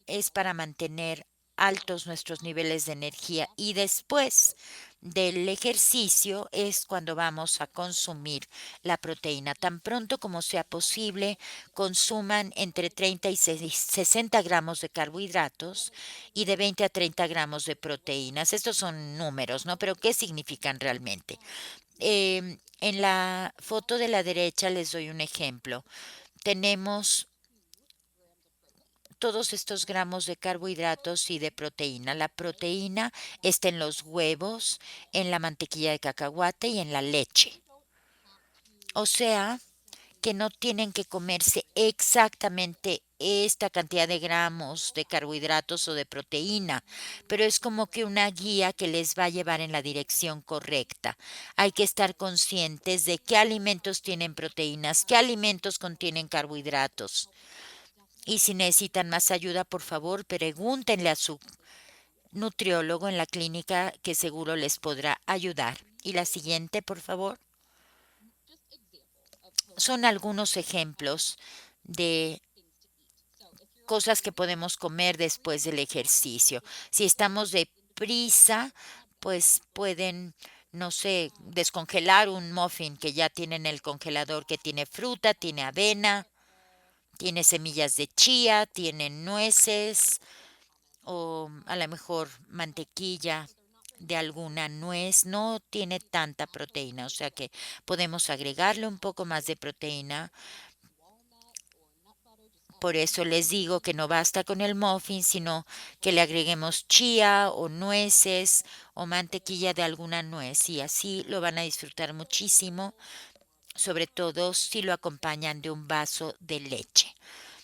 es para mantener altos nuestros niveles de energía, y después del ejercicio es cuando vamos a consumir la proteína. Tan pronto como sea posible, consuman entre 30 y 60 gramos de carbohidratos y de 20 a 30 gramos de proteínas. Estos son números, ¿no? Pero ¿qué significan realmente? En la foto de la derecha les doy un ejemplo. Tenemos todos estos gramos de carbohidratos y de proteína. La proteína está en los huevos, en la mantequilla de cacahuate y en la leche. O sea, que no tienen que comerse exactamente esta cantidad de gramos de carbohidratos o de proteína, pero es como que una guía que les va a llevar en la dirección correcta. Hay que estar conscientes de qué alimentos tienen proteínas, qué alimentos contienen carbohidratos. Y si necesitan más ayuda, por favor, pregúntenle a su nutriólogo en la clínica, que seguro les podrá ayudar. Y la siguiente, por favor. Son algunos ejemplos de cosas que podemos comer después del ejercicio. Si estamos deprisa, pues pueden, no sé, descongelar un muffin que ya tienen en el congelador, que tiene fruta, tiene avena, tiene semillas de chía, tiene nueces, o a lo mejor mantequilla de alguna nuez. No tiene tanta proteína, o sea que podemos agregarle un poco más de proteína. Por eso les digo que no basta con el muffin, sino que le agreguemos chía o nueces o mantequilla de alguna nuez, y así lo van a disfrutar muchísimo, sobre todo si lo acompañan de un vaso de leche.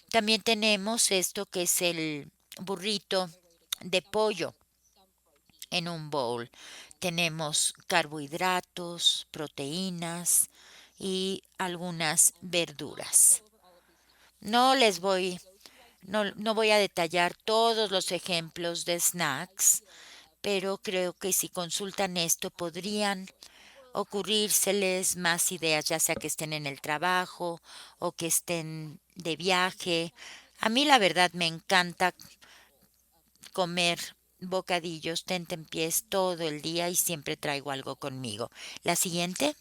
También tenemos esto que es el burrito de pollo en un bowl. Tenemos carbohidratos, proteínas y algunas verduras. No les voy, no voy a detallar todos los ejemplos de snacks, pero creo que si consultan esto podrían ocurrírseles más ideas, ya sea que estén en el trabajo o que estén de viaje. A mí la verdad me encanta comer bocadillos, tentempiés todo el día, y siempre traigo algo conmigo. La siguiente.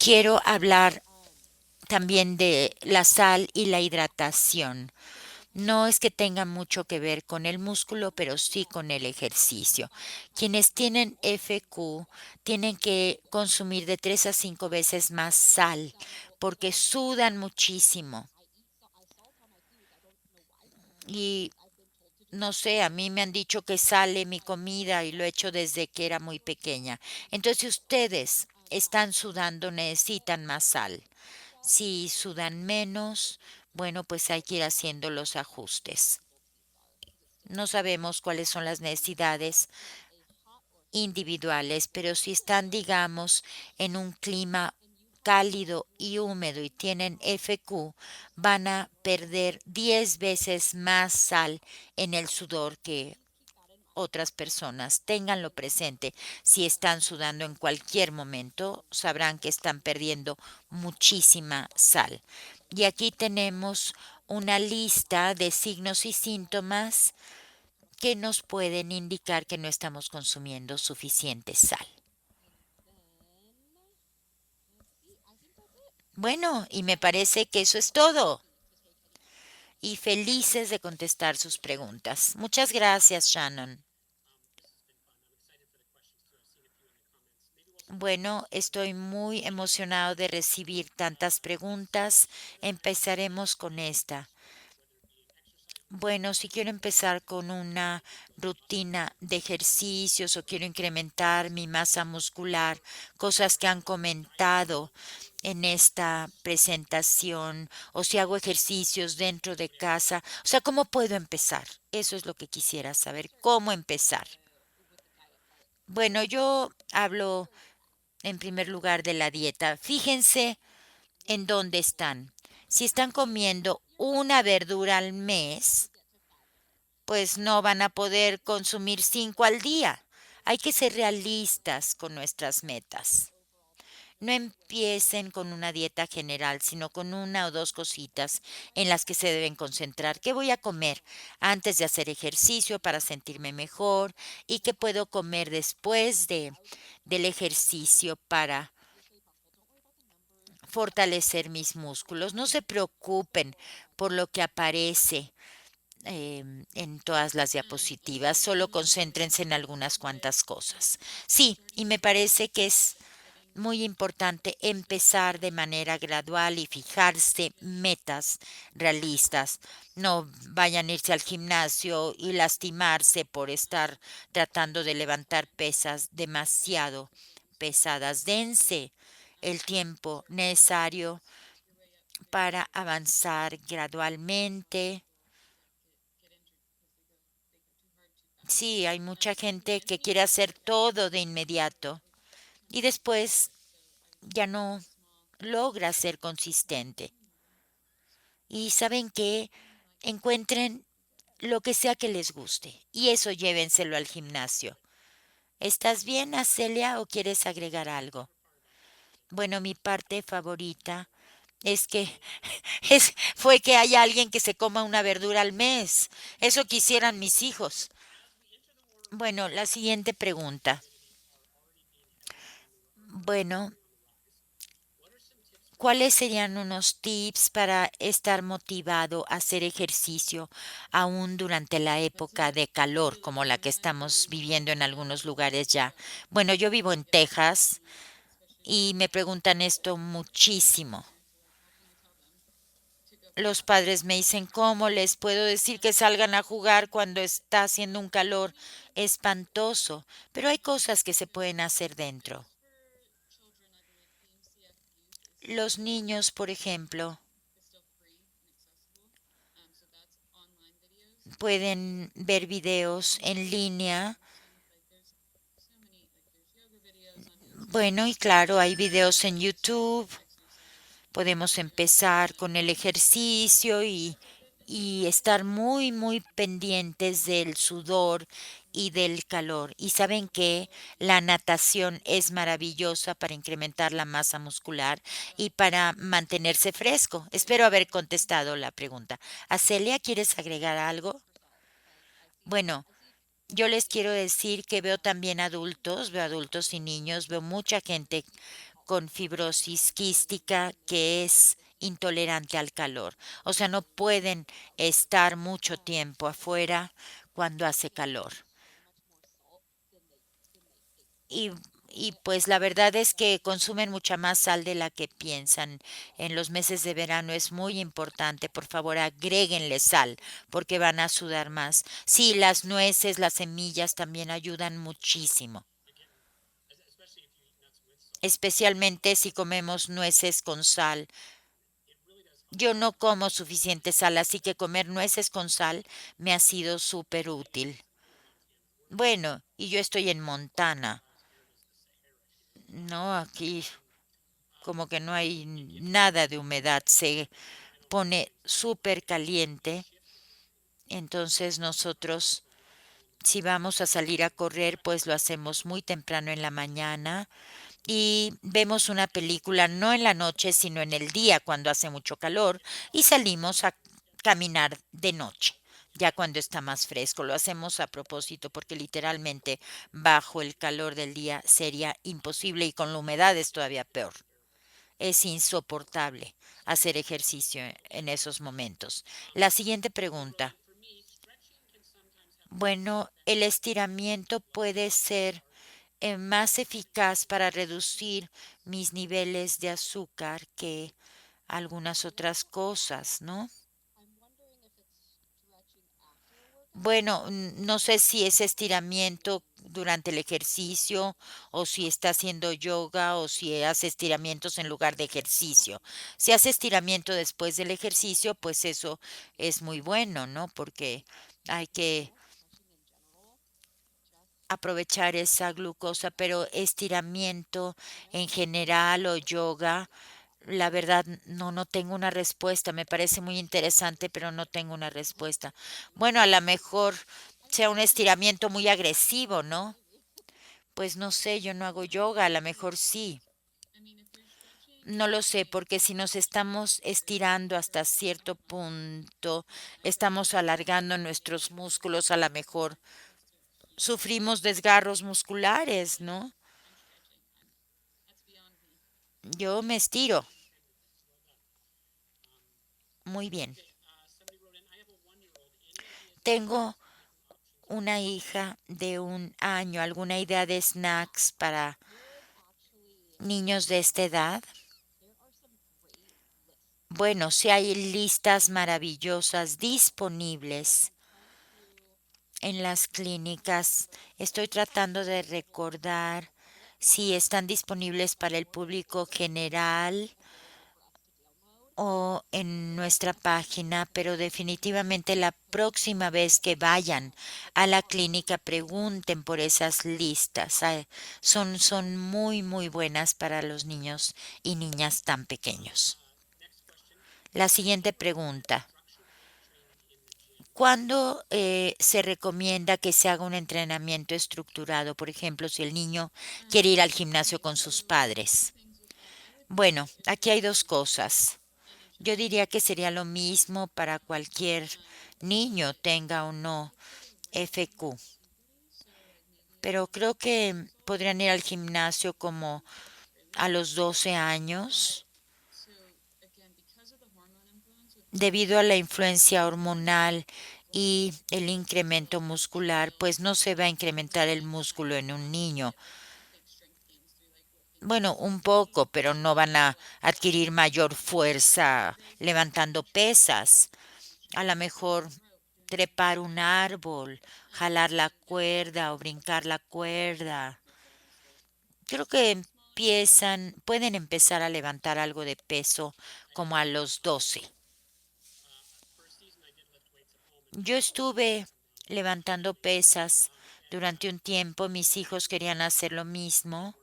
quiero hablar también de la sal y la hidratación. No es que tenga mucho que ver con el músculo, pero sí con el ejercicio. Quienes tienen FQ tienen que consumir de 3 a 5 veces más sal porque sudan muchísimo. Y no sé, a mí me han dicho que sale mi comida y lo he hecho desde que era muy pequeña. Entonces, si ustedes están sudando, necesitan más sal. Si sudan menos, bueno, pues hay que ir haciendo los ajustes. No sabemos cuáles son las necesidades individuales, pero si están, digamos, en un clima cálido y húmedo y tienen FQ, van a perder 10 veces más sal en el sudor que otras personas. Ténganlo presente. Si están sudando en cualquier momento, sabrán que están perdiendo muchísima sal. Y aquí tenemos una lista de signos y síntomas que nos pueden indicar que no estamos consumiendo suficiente sal. Bueno, y me parece que eso es todo. Y felices de contestar sus preguntas. Muchas gracias, Shannon. Bueno, estoy muy emocionado de recibir tantas preguntas. Empezaremos con esta. Bueno, si quiero empezar con una rutina de ejercicios o quiero incrementar mi masa muscular, cosas que han comentado en esta presentación, o si hago ejercicios dentro de casa, o sea, ¿cómo puedo empezar? Eso es lo que quisiera saber, ¿cómo empezar? Bueno, yo hablo en primer lugar de la dieta. Fíjense en dónde están. Si están comiendo una verdura al mes, pues no van a poder consumir 5 al día. Hay que ser realistas con nuestras metas. No empiecen con una dieta general, sino con una o dos cositas en las que se deben concentrar. ¿Qué voy a comer antes de hacer ejercicio para sentirme mejor? ¿Y qué puedo comer después del ejercicio para fortalecer mis músculos? No se preocupen por lo que aparece en todas las diapositivas, solo concéntrense en algunas cuantas cosas. Sí, y me parece que es muy importante empezar de manera gradual y fijarse metas realistas. No vayan a irse al gimnasio y lastimarse por estar tratando de levantar pesas demasiado pesadas. Dense el tiempo necesario para avanzar gradualmente. Sí, hay mucha gente que quiere hacer todo de inmediato y después ya no logra ser consistente. Y saben que encuentren lo que sea que les guste y eso llévenselo al gimnasio. ¿Estás bien, Acelia, o quieres agregar algo? Bueno, mi parte favorita es que fue que haya alguien que se coma una verdura al mes. Eso quisieran mis hijos. Bueno, la siguiente pregunta. Bueno, ¿cuáles serían unos tips para estar motivado a hacer ejercicio aún durante la época de calor como la que estamos viviendo en algunos lugares ya? Bueno, yo vivo en Texas y me preguntan esto muchísimo. Los padres me dicen, ¿cómo les puedo decir que salgan a jugar cuando está haciendo un calor espantoso? Pero hay cosas que se pueden hacer dentro. Los niños, por ejemplo, pueden ver videos en línea. Bueno, y claro, hay videos en YouTube. Podemos empezar con el ejercicio y estar muy, muy pendientes del sudor y del calor. Y saben que la natación es maravillosa para incrementar la masa muscular y para mantenerse fresco. Espero haber contestado la pregunta. Acelia, ¿quieres agregar algo? Bueno, yo les quiero decir que veo también adultos, veo adultos y niños, veo mucha gente con fibrosis quística que es intolerante al calor. O sea, no pueden estar mucho tiempo afuera cuando hace calor. Y, y pues la verdad es que consumen mucha más sal de la que piensan. En los meses de verano es muy importante. Por favor, agréguenle sal porque van a sudar más. Sí, las nueces, las semillas también ayudan muchísimo. Especialmente si comemos nueces con sal. Yo no como suficiente sal, así que comer nueces con sal me ha sido súper útil. Bueno, y yo estoy en Montana. No, aquí como que no hay nada de humedad, se pone súper caliente. Entonces nosotros, si vamos a salir a correr, pues lo hacemos muy temprano en la mañana y vemos una película no en la noche, sino en el día cuando hace mucho calor y salimos a caminar de noche. Ya cuando está más fresco, lo hacemos a propósito porque literalmente bajo el calor del día sería imposible y con la humedad es todavía peor. Es insoportable hacer ejercicio en esos momentos. La siguiente pregunta. Bueno, el estiramiento puede ser más eficaz para reducir mis niveles de azúcar que algunas otras cosas, ¿no? Bueno, no sé si es estiramiento durante el ejercicio o si está haciendo yoga o si hace estiramientos en lugar de ejercicio. Si hace estiramiento después del ejercicio, pues eso es muy bueno, ¿no? Porque hay que aprovechar esa glucosa, pero estiramiento en general o yoga, la verdad no tengo una respuesta. Me parece muy interesante, pero no tengo una respuesta. Bueno, a lo mejor sea un estiramiento muy agresivo, ¿no? Pues no sé, yo no hago yoga, a lo mejor sí. No lo sé, porque si nos estamos estirando hasta cierto punto, estamos alargando nuestros músculos, a lo mejor sufrimos desgarros musculares, ¿no? Yo me estiro muy bien. Tengo una hija de 1 año. ¿Alguna idea de snacks para niños de esta edad? Bueno, si hay listas maravillosas disponibles en las clínicas. Estoy tratando de recordar si están disponibles para el público general o en nuestra página, pero definitivamente la próxima vez que vayan a la clínica pregunten por esas listas. Son muy buenas para los niños y niñas tan pequeños. La siguiente pregunta. ¿Cuándo se recomienda que se haga un entrenamiento estructurado? Por ejemplo, si el niño quiere ir al gimnasio con sus padres. Bueno, aquí hay dos cosas. Yo diría que sería lo mismo para cualquier niño, tenga o no FQ. Pero creo que podrían ir al gimnasio como a los 12 años, debido a la influencia hormonal y el incremento muscular, pues no se va a incrementar el músculo en un niño. Bueno, un poco, pero no van a adquirir mayor fuerza levantando pesas. A lo mejor trepar un árbol, jalar la cuerda o brincar la cuerda. Creo que pueden empezar a levantar algo de peso como a los 12. Yo estuve levantando pesas durante un tiempo, mis hijos querían hacer lo mismo,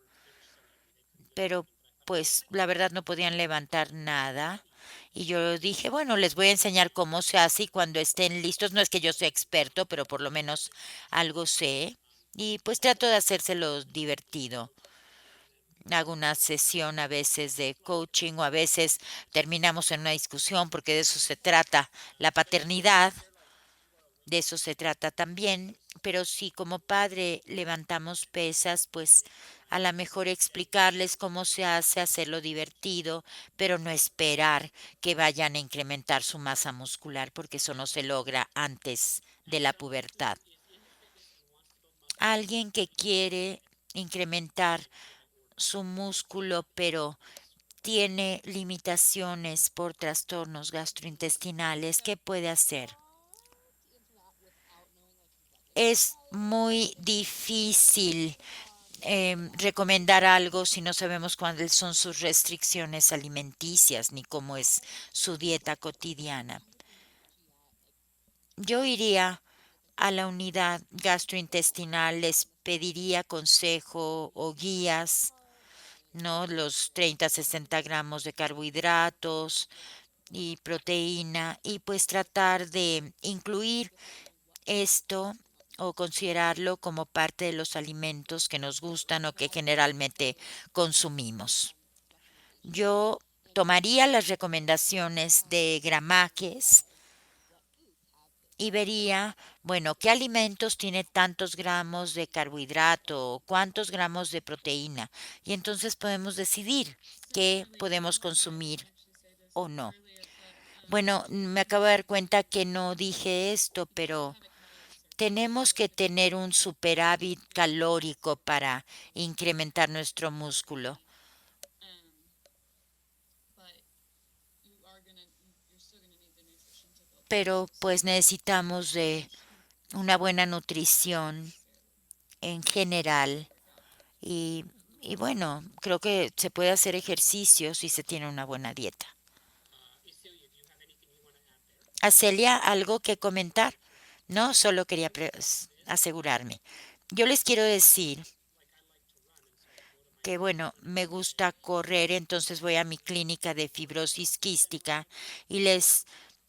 pero pues la verdad no podían levantar nada. Y yo dije, bueno, les voy a enseñar cómo se hace y cuando estén listos, no es que yo sea experto, pero por lo menos algo sé. Y pues trato de hacérselo divertido. Hago una sesión a veces de coaching o a veces terminamos en una discusión porque de eso se trata la paternidad. De eso se trata también, pero si como padre levantamos pesas, pues a lo mejor explicarles cómo se hace, hacerlo divertido, pero no esperar que vayan a incrementar su masa muscular, porque eso no se logra antes de la pubertad. Alguien que quiere incrementar su músculo, pero tiene limitaciones por trastornos gastrointestinales, ¿qué puede hacer? Es muy difícil recomendar algo si no sabemos cuáles son sus restricciones alimenticias ni cómo es su dieta cotidiana. Yo iría a la unidad gastrointestinal, les pediría consejo o guías, ¿no? Los 30, 60 gramos de carbohidratos y proteína y pues tratar de incluir esto o considerarlo como parte de los alimentos que nos gustan o que generalmente consumimos. Yo tomaría las recomendaciones de gramajes y vería, bueno, qué alimentos tiene tantos gramos de carbohidrato o cuántos gramos de proteína. Y entonces podemos decidir qué podemos consumir o no. Bueno, me acabo de dar cuenta que no dije esto, pero tenemos que tener un superávit calórico para incrementar nuestro músculo, pero pues necesitamos de una buena nutrición en general y, y bueno, creo que se puede hacer ejercicio si se tiene una buena dieta. ¿A Celia algo que comentar? No, solo quería asegurarme. Yo les quiero decir que bueno, me gusta correr, entonces voy a mi clínica de fibrosis quística y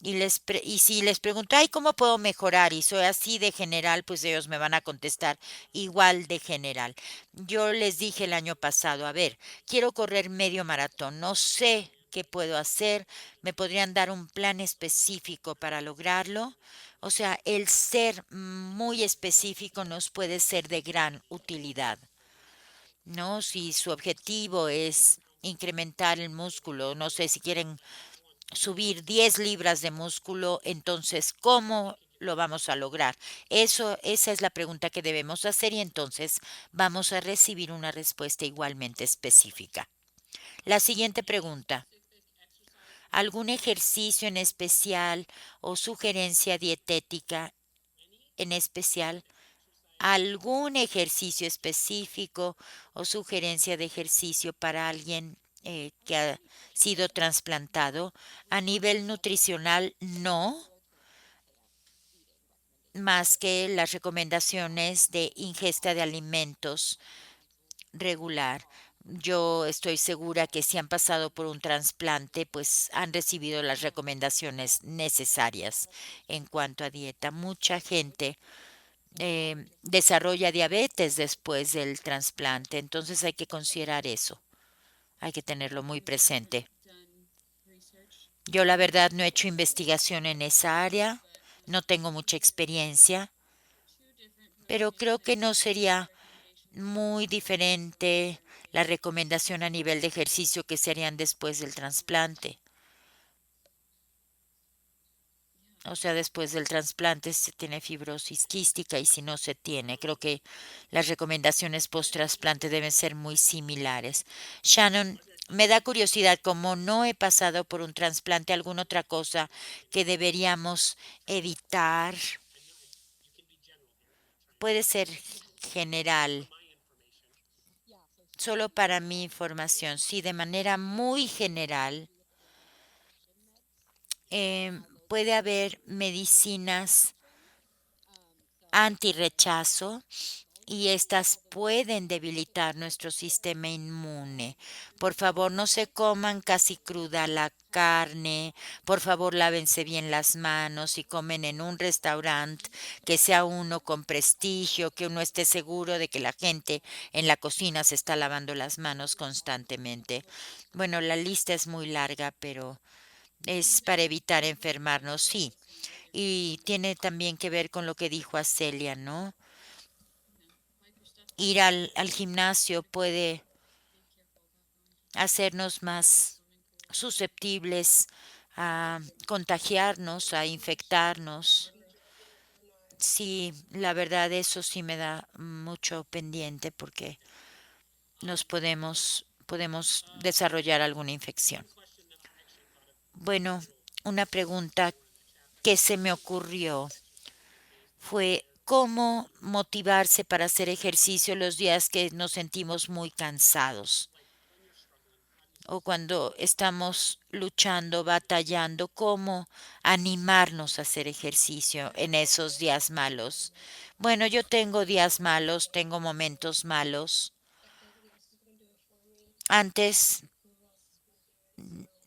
y si les pregunto, ay, ¿cómo puedo mejorar? Y soy así de general, pues ellos me van a contestar igual de general. Yo les dije el año pasado, a ver, quiero correr medio maratón, no sé qué puedo hacer, me podrían dar un plan específico para lograrlo. O sea, el ser muy específico nos puede ser de gran utilidad. ¿No? Si su objetivo es incrementar el músculo, no sé si quieren subir 10 libras de músculo, entonces, ¿cómo lo vamos a lograr? Esa es la pregunta que debemos hacer y entonces vamos a recibir una respuesta igualmente específica. La siguiente pregunta. ¿Algún ejercicio en especial o sugerencia dietética en especial? ¿Algún ejercicio específico o sugerencia de ejercicio para alguien que ha sido trasplantado? A nivel nutricional, no, más que las recomendaciones de ingesta de alimentos regular. Yo estoy segura que si han pasado por un trasplante, pues han recibido las recomendaciones necesarias en cuanto a dieta. Mucha gente desarrolla diabetes después del trasplante. Entonces hay que considerar eso. Hay que tenerlo muy presente. Yo la verdad no he hecho investigación en esa área, no tengo mucha experiencia, pero creo que no sería muy diferente la recomendación a nivel de ejercicio que se harían después del trasplante. O sea, después del trasplante se tiene fibrosis quística y si no se tiene, creo que las recomendaciones post-trasplante deben ser muy similares. Shannon, me da curiosidad, como no he pasado por un trasplante, ¿alguna otra cosa que deberíamos evitar? Puede ser general, solo para mi información. Sí, de manera muy general, puede haber medicinas antirrechazo y estas pueden debilitar nuestro sistema inmune. Por favor, no se coman casi cruda la carne. Por favor, lávense bien las manos. Si comen en un restaurante, que sea uno con prestigio, que uno esté seguro de que la gente en la cocina se está lavando las manos constantemente. Bueno, la lista es muy larga, pero es para evitar enfermarnos, sí. Y tiene también que ver con lo que dijo Acelia, ¿no? Ir al gimnasio puede hacernos más susceptibles a contagiarnos, a infectarnos. Sí, la verdad eso sí me da mucho pendiente porque podemos desarrollar alguna infección. Bueno, una pregunta que se me ocurrió fue cómo motivarse para hacer ejercicio los días que nos sentimos muy cansados o cuando estamos luchando, batallando, cómo animarnos a hacer ejercicio en esos días malos. Bueno, yo tengo días malos, tengo momentos malos. Antes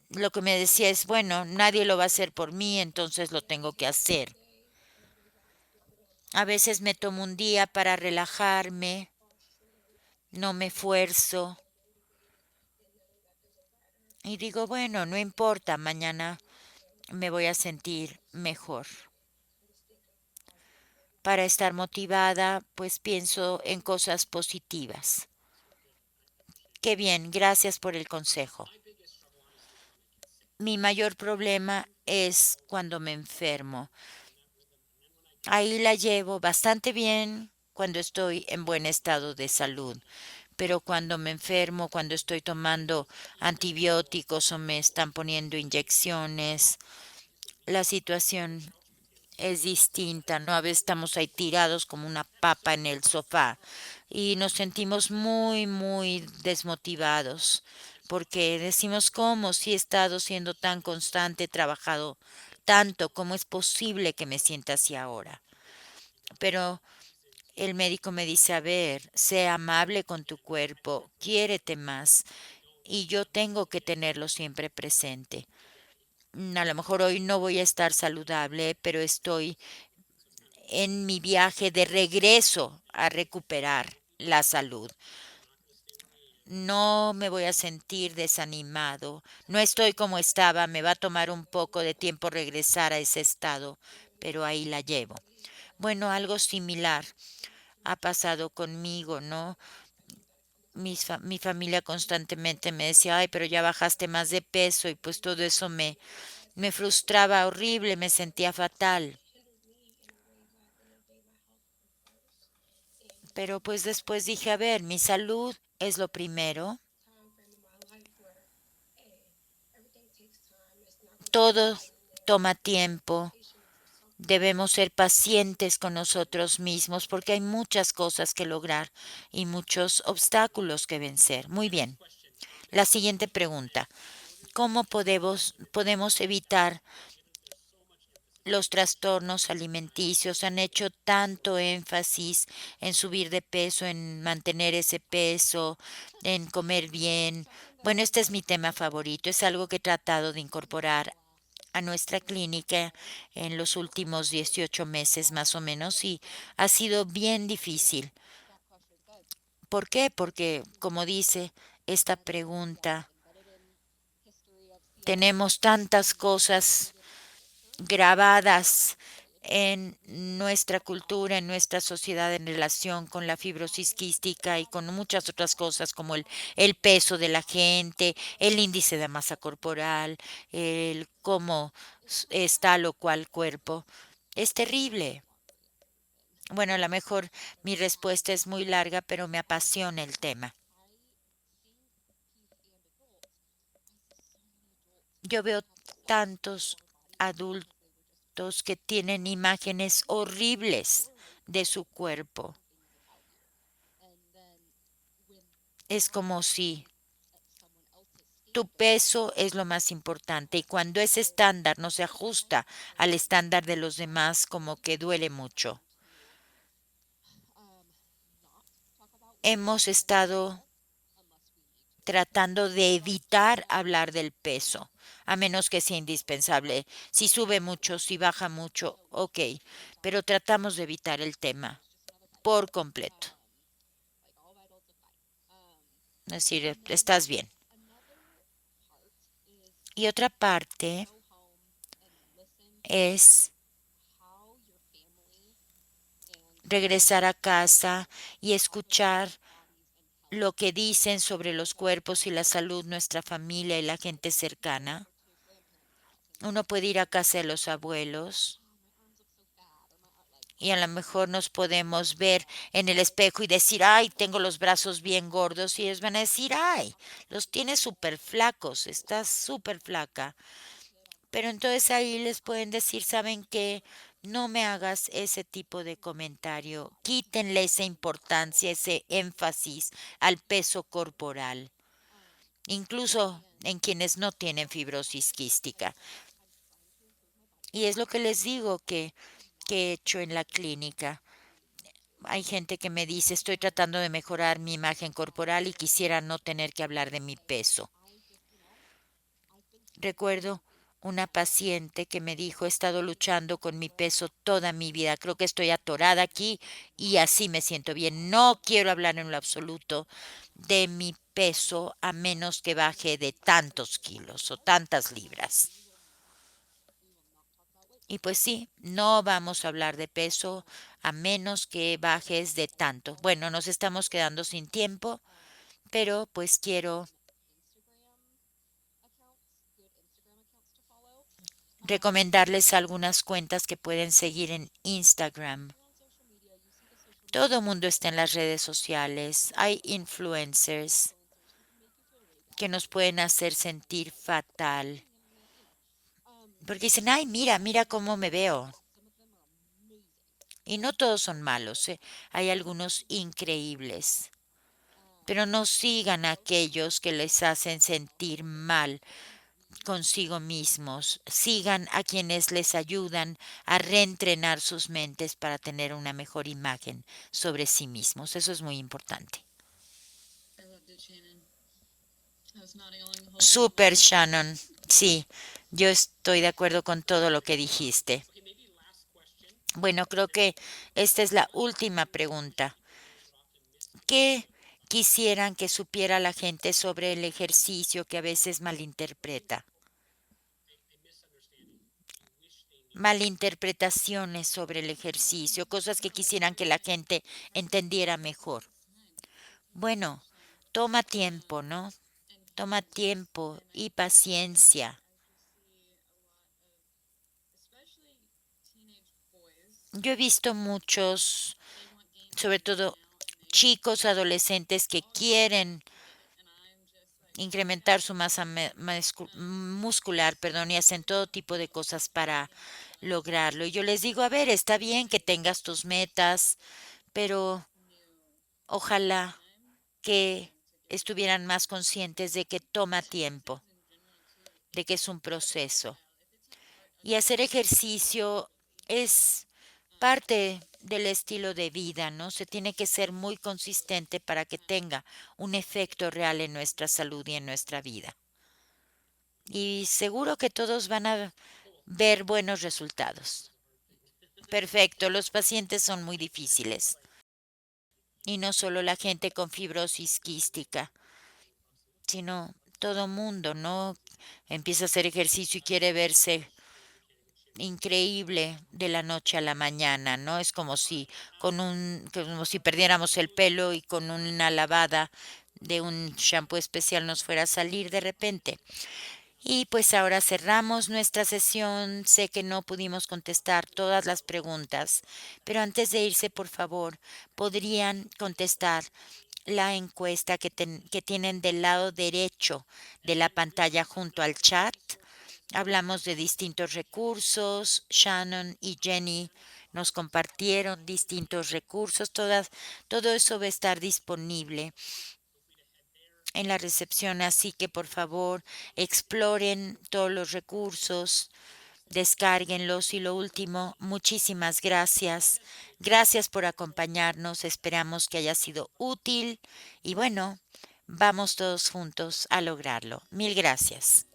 lo que me decía es, bueno, nadie lo va a hacer por mí, entonces lo tengo que hacer. A veces me tomo un día para relajarme, no me esfuerzo y digo, bueno, no importa, mañana me voy a sentir mejor. Para estar motivada, pues pienso en cosas positivas. Qué bien, gracias por el consejo. Mi mayor problema es cuando me enfermo. Ahí la llevo bastante bien cuando estoy en buen estado de salud, pero cuando me enfermo, cuando estoy tomando antibióticos o me están poniendo inyecciones, la situación es distinta, ¿no? A veces estamos ahí tirados como una papa en el sofá y nos sentimos muy, muy desmotivados porque decimos, ¿cómo si he estado siendo tan constante, he trabajado tanto, cómo es posible que me sienta así ahora? Pero el médico me dice, a ver, sé amable con tu cuerpo, quiérete más y yo tengo que tenerlo siempre presente. A lo mejor hoy no voy a estar saludable, pero estoy en mi viaje de regreso a recuperar la salud. No me voy a sentir desanimado. No estoy como estaba. Me va a tomar un poco de tiempo regresar a ese estado, pero ahí la llevo. Bueno, algo similar ha pasado conmigo, ¿no? Mi familia constantemente me decía, ay, pero ya bajaste más de peso y pues todo eso me frustraba horrible, me sentía fatal. Pero pues después dije, a ver, mi salud es lo primero. Todo toma tiempo. Debemos ser pacientes con nosotros mismos porque hay muchas cosas que lograr y muchos obstáculos que vencer. Muy bien. La siguiente pregunta. ¿Cómo podemos evitar los trastornos alimenticios? Han hecho tanto énfasis en subir de peso, en mantener ese peso, en comer bien. Bueno, este es mi tema favorito. Es algo que he tratado de incorporar a nuestra clínica en los últimos 18 meses más o menos y ha sido bien difícil. ¿Por qué? Porque, como dice esta pregunta, tenemos tantas cosas grabadas en nuestra cultura, en nuestra sociedad en relación con la fibrosis quística y con muchas otras cosas como el peso de la gente, el índice de masa corporal, el cómo es tal o cual cuerpo. Es terrible. Bueno, a lo mejor mi respuesta es muy larga, pero me apasiona el tema. Yo veo tantos adultos que tienen imágenes horribles de su cuerpo. Es como si tu peso es lo más importante y cuando ese estándar no se ajusta al estándar de los demás, como que duele mucho. Hemos estado tratando de evitar hablar del peso, a menos que sea indispensable. Si sube mucho, si baja mucho, ok, pero tratamos de evitar el tema por completo. Es decir, estás bien. Y otra parte es regresar a casa y escuchar lo que dicen sobre los cuerpos y la salud nuestra familia y la gente cercana. Uno puede ir a casa de los abuelos y a lo mejor nos podemos ver en el espejo y decir, ay, tengo los brazos bien gordos y ellos van a decir, ay, los tienes súper flacos, estás súper flaca. Pero entonces ahí les pueden decir, ¿saben qué? No me hagas ese tipo de comentario, quítenle esa importancia, ese énfasis al peso corporal, incluso en quienes no tienen fibrosis quística. Y es lo que les digo que he hecho en la clínica. Hay gente que me dice, estoy tratando de mejorar mi imagen corporal y quisiera no tener que hablar de mi peso. Recuerdo una paciente que me dijo, he estado luchando con mi peso toda mi vida, creo que estoy atorada aquí y así me siento bien. No quiero hablar en lo absoluto de mi peso a menos que baje de tantos kilos o tantas libras. Y pues sí, no vamos a hablar de peso a menos que bajes de tanto. Bueno, nos estamos quedando sin tiempo, pero pues quiero recomendarles algunas cuentas que pueden seguir en Instagram. Todo mundo está en las redes sociales. Hay influencers que nos pueden hacer sentir fatal. Porque dicen, ay, mira, mira cómo me veo. Y no todos son malos, ¿eh? Hay algunos increíbles. Pero no sigan a aquellos que les hacen sentir mal consigo mismos. Sigan a quienes les ayudan a reentrenar sus mentes para tener una mejor imagen sobre sí mismos. Eso es muy importante. Super Shannon. Sí, yo estoy de acuerdo con todo lo que dijiste. Bueno, creo que esta es la última pregunta. ¿Qué quisieran que supiera la gente sobre el ejercicio que a veces malinterpreta? Malinterpretaciones sobre el ejercicio, cosas que quisieran que la gente entendiera mejor. Bueno, toma tiempo, ¿no? Toma tiempo y paciencia. Yo he visto muchos, sobre todo chicos, adolescentes que quieren incrementar su masa muscular, perdón, y hacen todo tipo de cosas para lograrlo. Y yo les digo, a ver, está bien que tengas tus metas, pero ojalá que estuvieran más conscientes de que toma tiempo, de que es un proceso. Y hacer ejercicio es parte del estilo de vida, ¿no? Se tiene que ser muy consistente para que tenga un efecto real en nuestra salud y en nuestra vida. Y seguro que todos van a ver buenos resultados. Perfecto, los pacientes son muy difíciles. Y no solo la gente con fibrosis quística, sino todo mundo, ¿no? Empieza a hacer ejercicio y quiere verse increíble de la noche a la mañana, ¿no? Es como si perdiéramos el pelo y con una lavada de un shampoo especial nos fuera a salir de repente. Y pues ahora cerramos nuestra sesión. Sé que no pudimos contestar todas las preguntas, pero antes de irse, por favor, podrían contestar la encuesta que tienen del lado derecho de la pantalla junto al chat. Hablamos de distintos recursos. Shannon y Jenny nos compartieron distintos recursos. Todo eso va a estar disponible en la recepción, así que por favor exploren todos los recursos, descárguenlos y lo último, muchísimas gracias. Gracias por acompañarnos, esperamos que haya sido útil y bueno, vamos todos juntos a lograrlo. Mil gracias.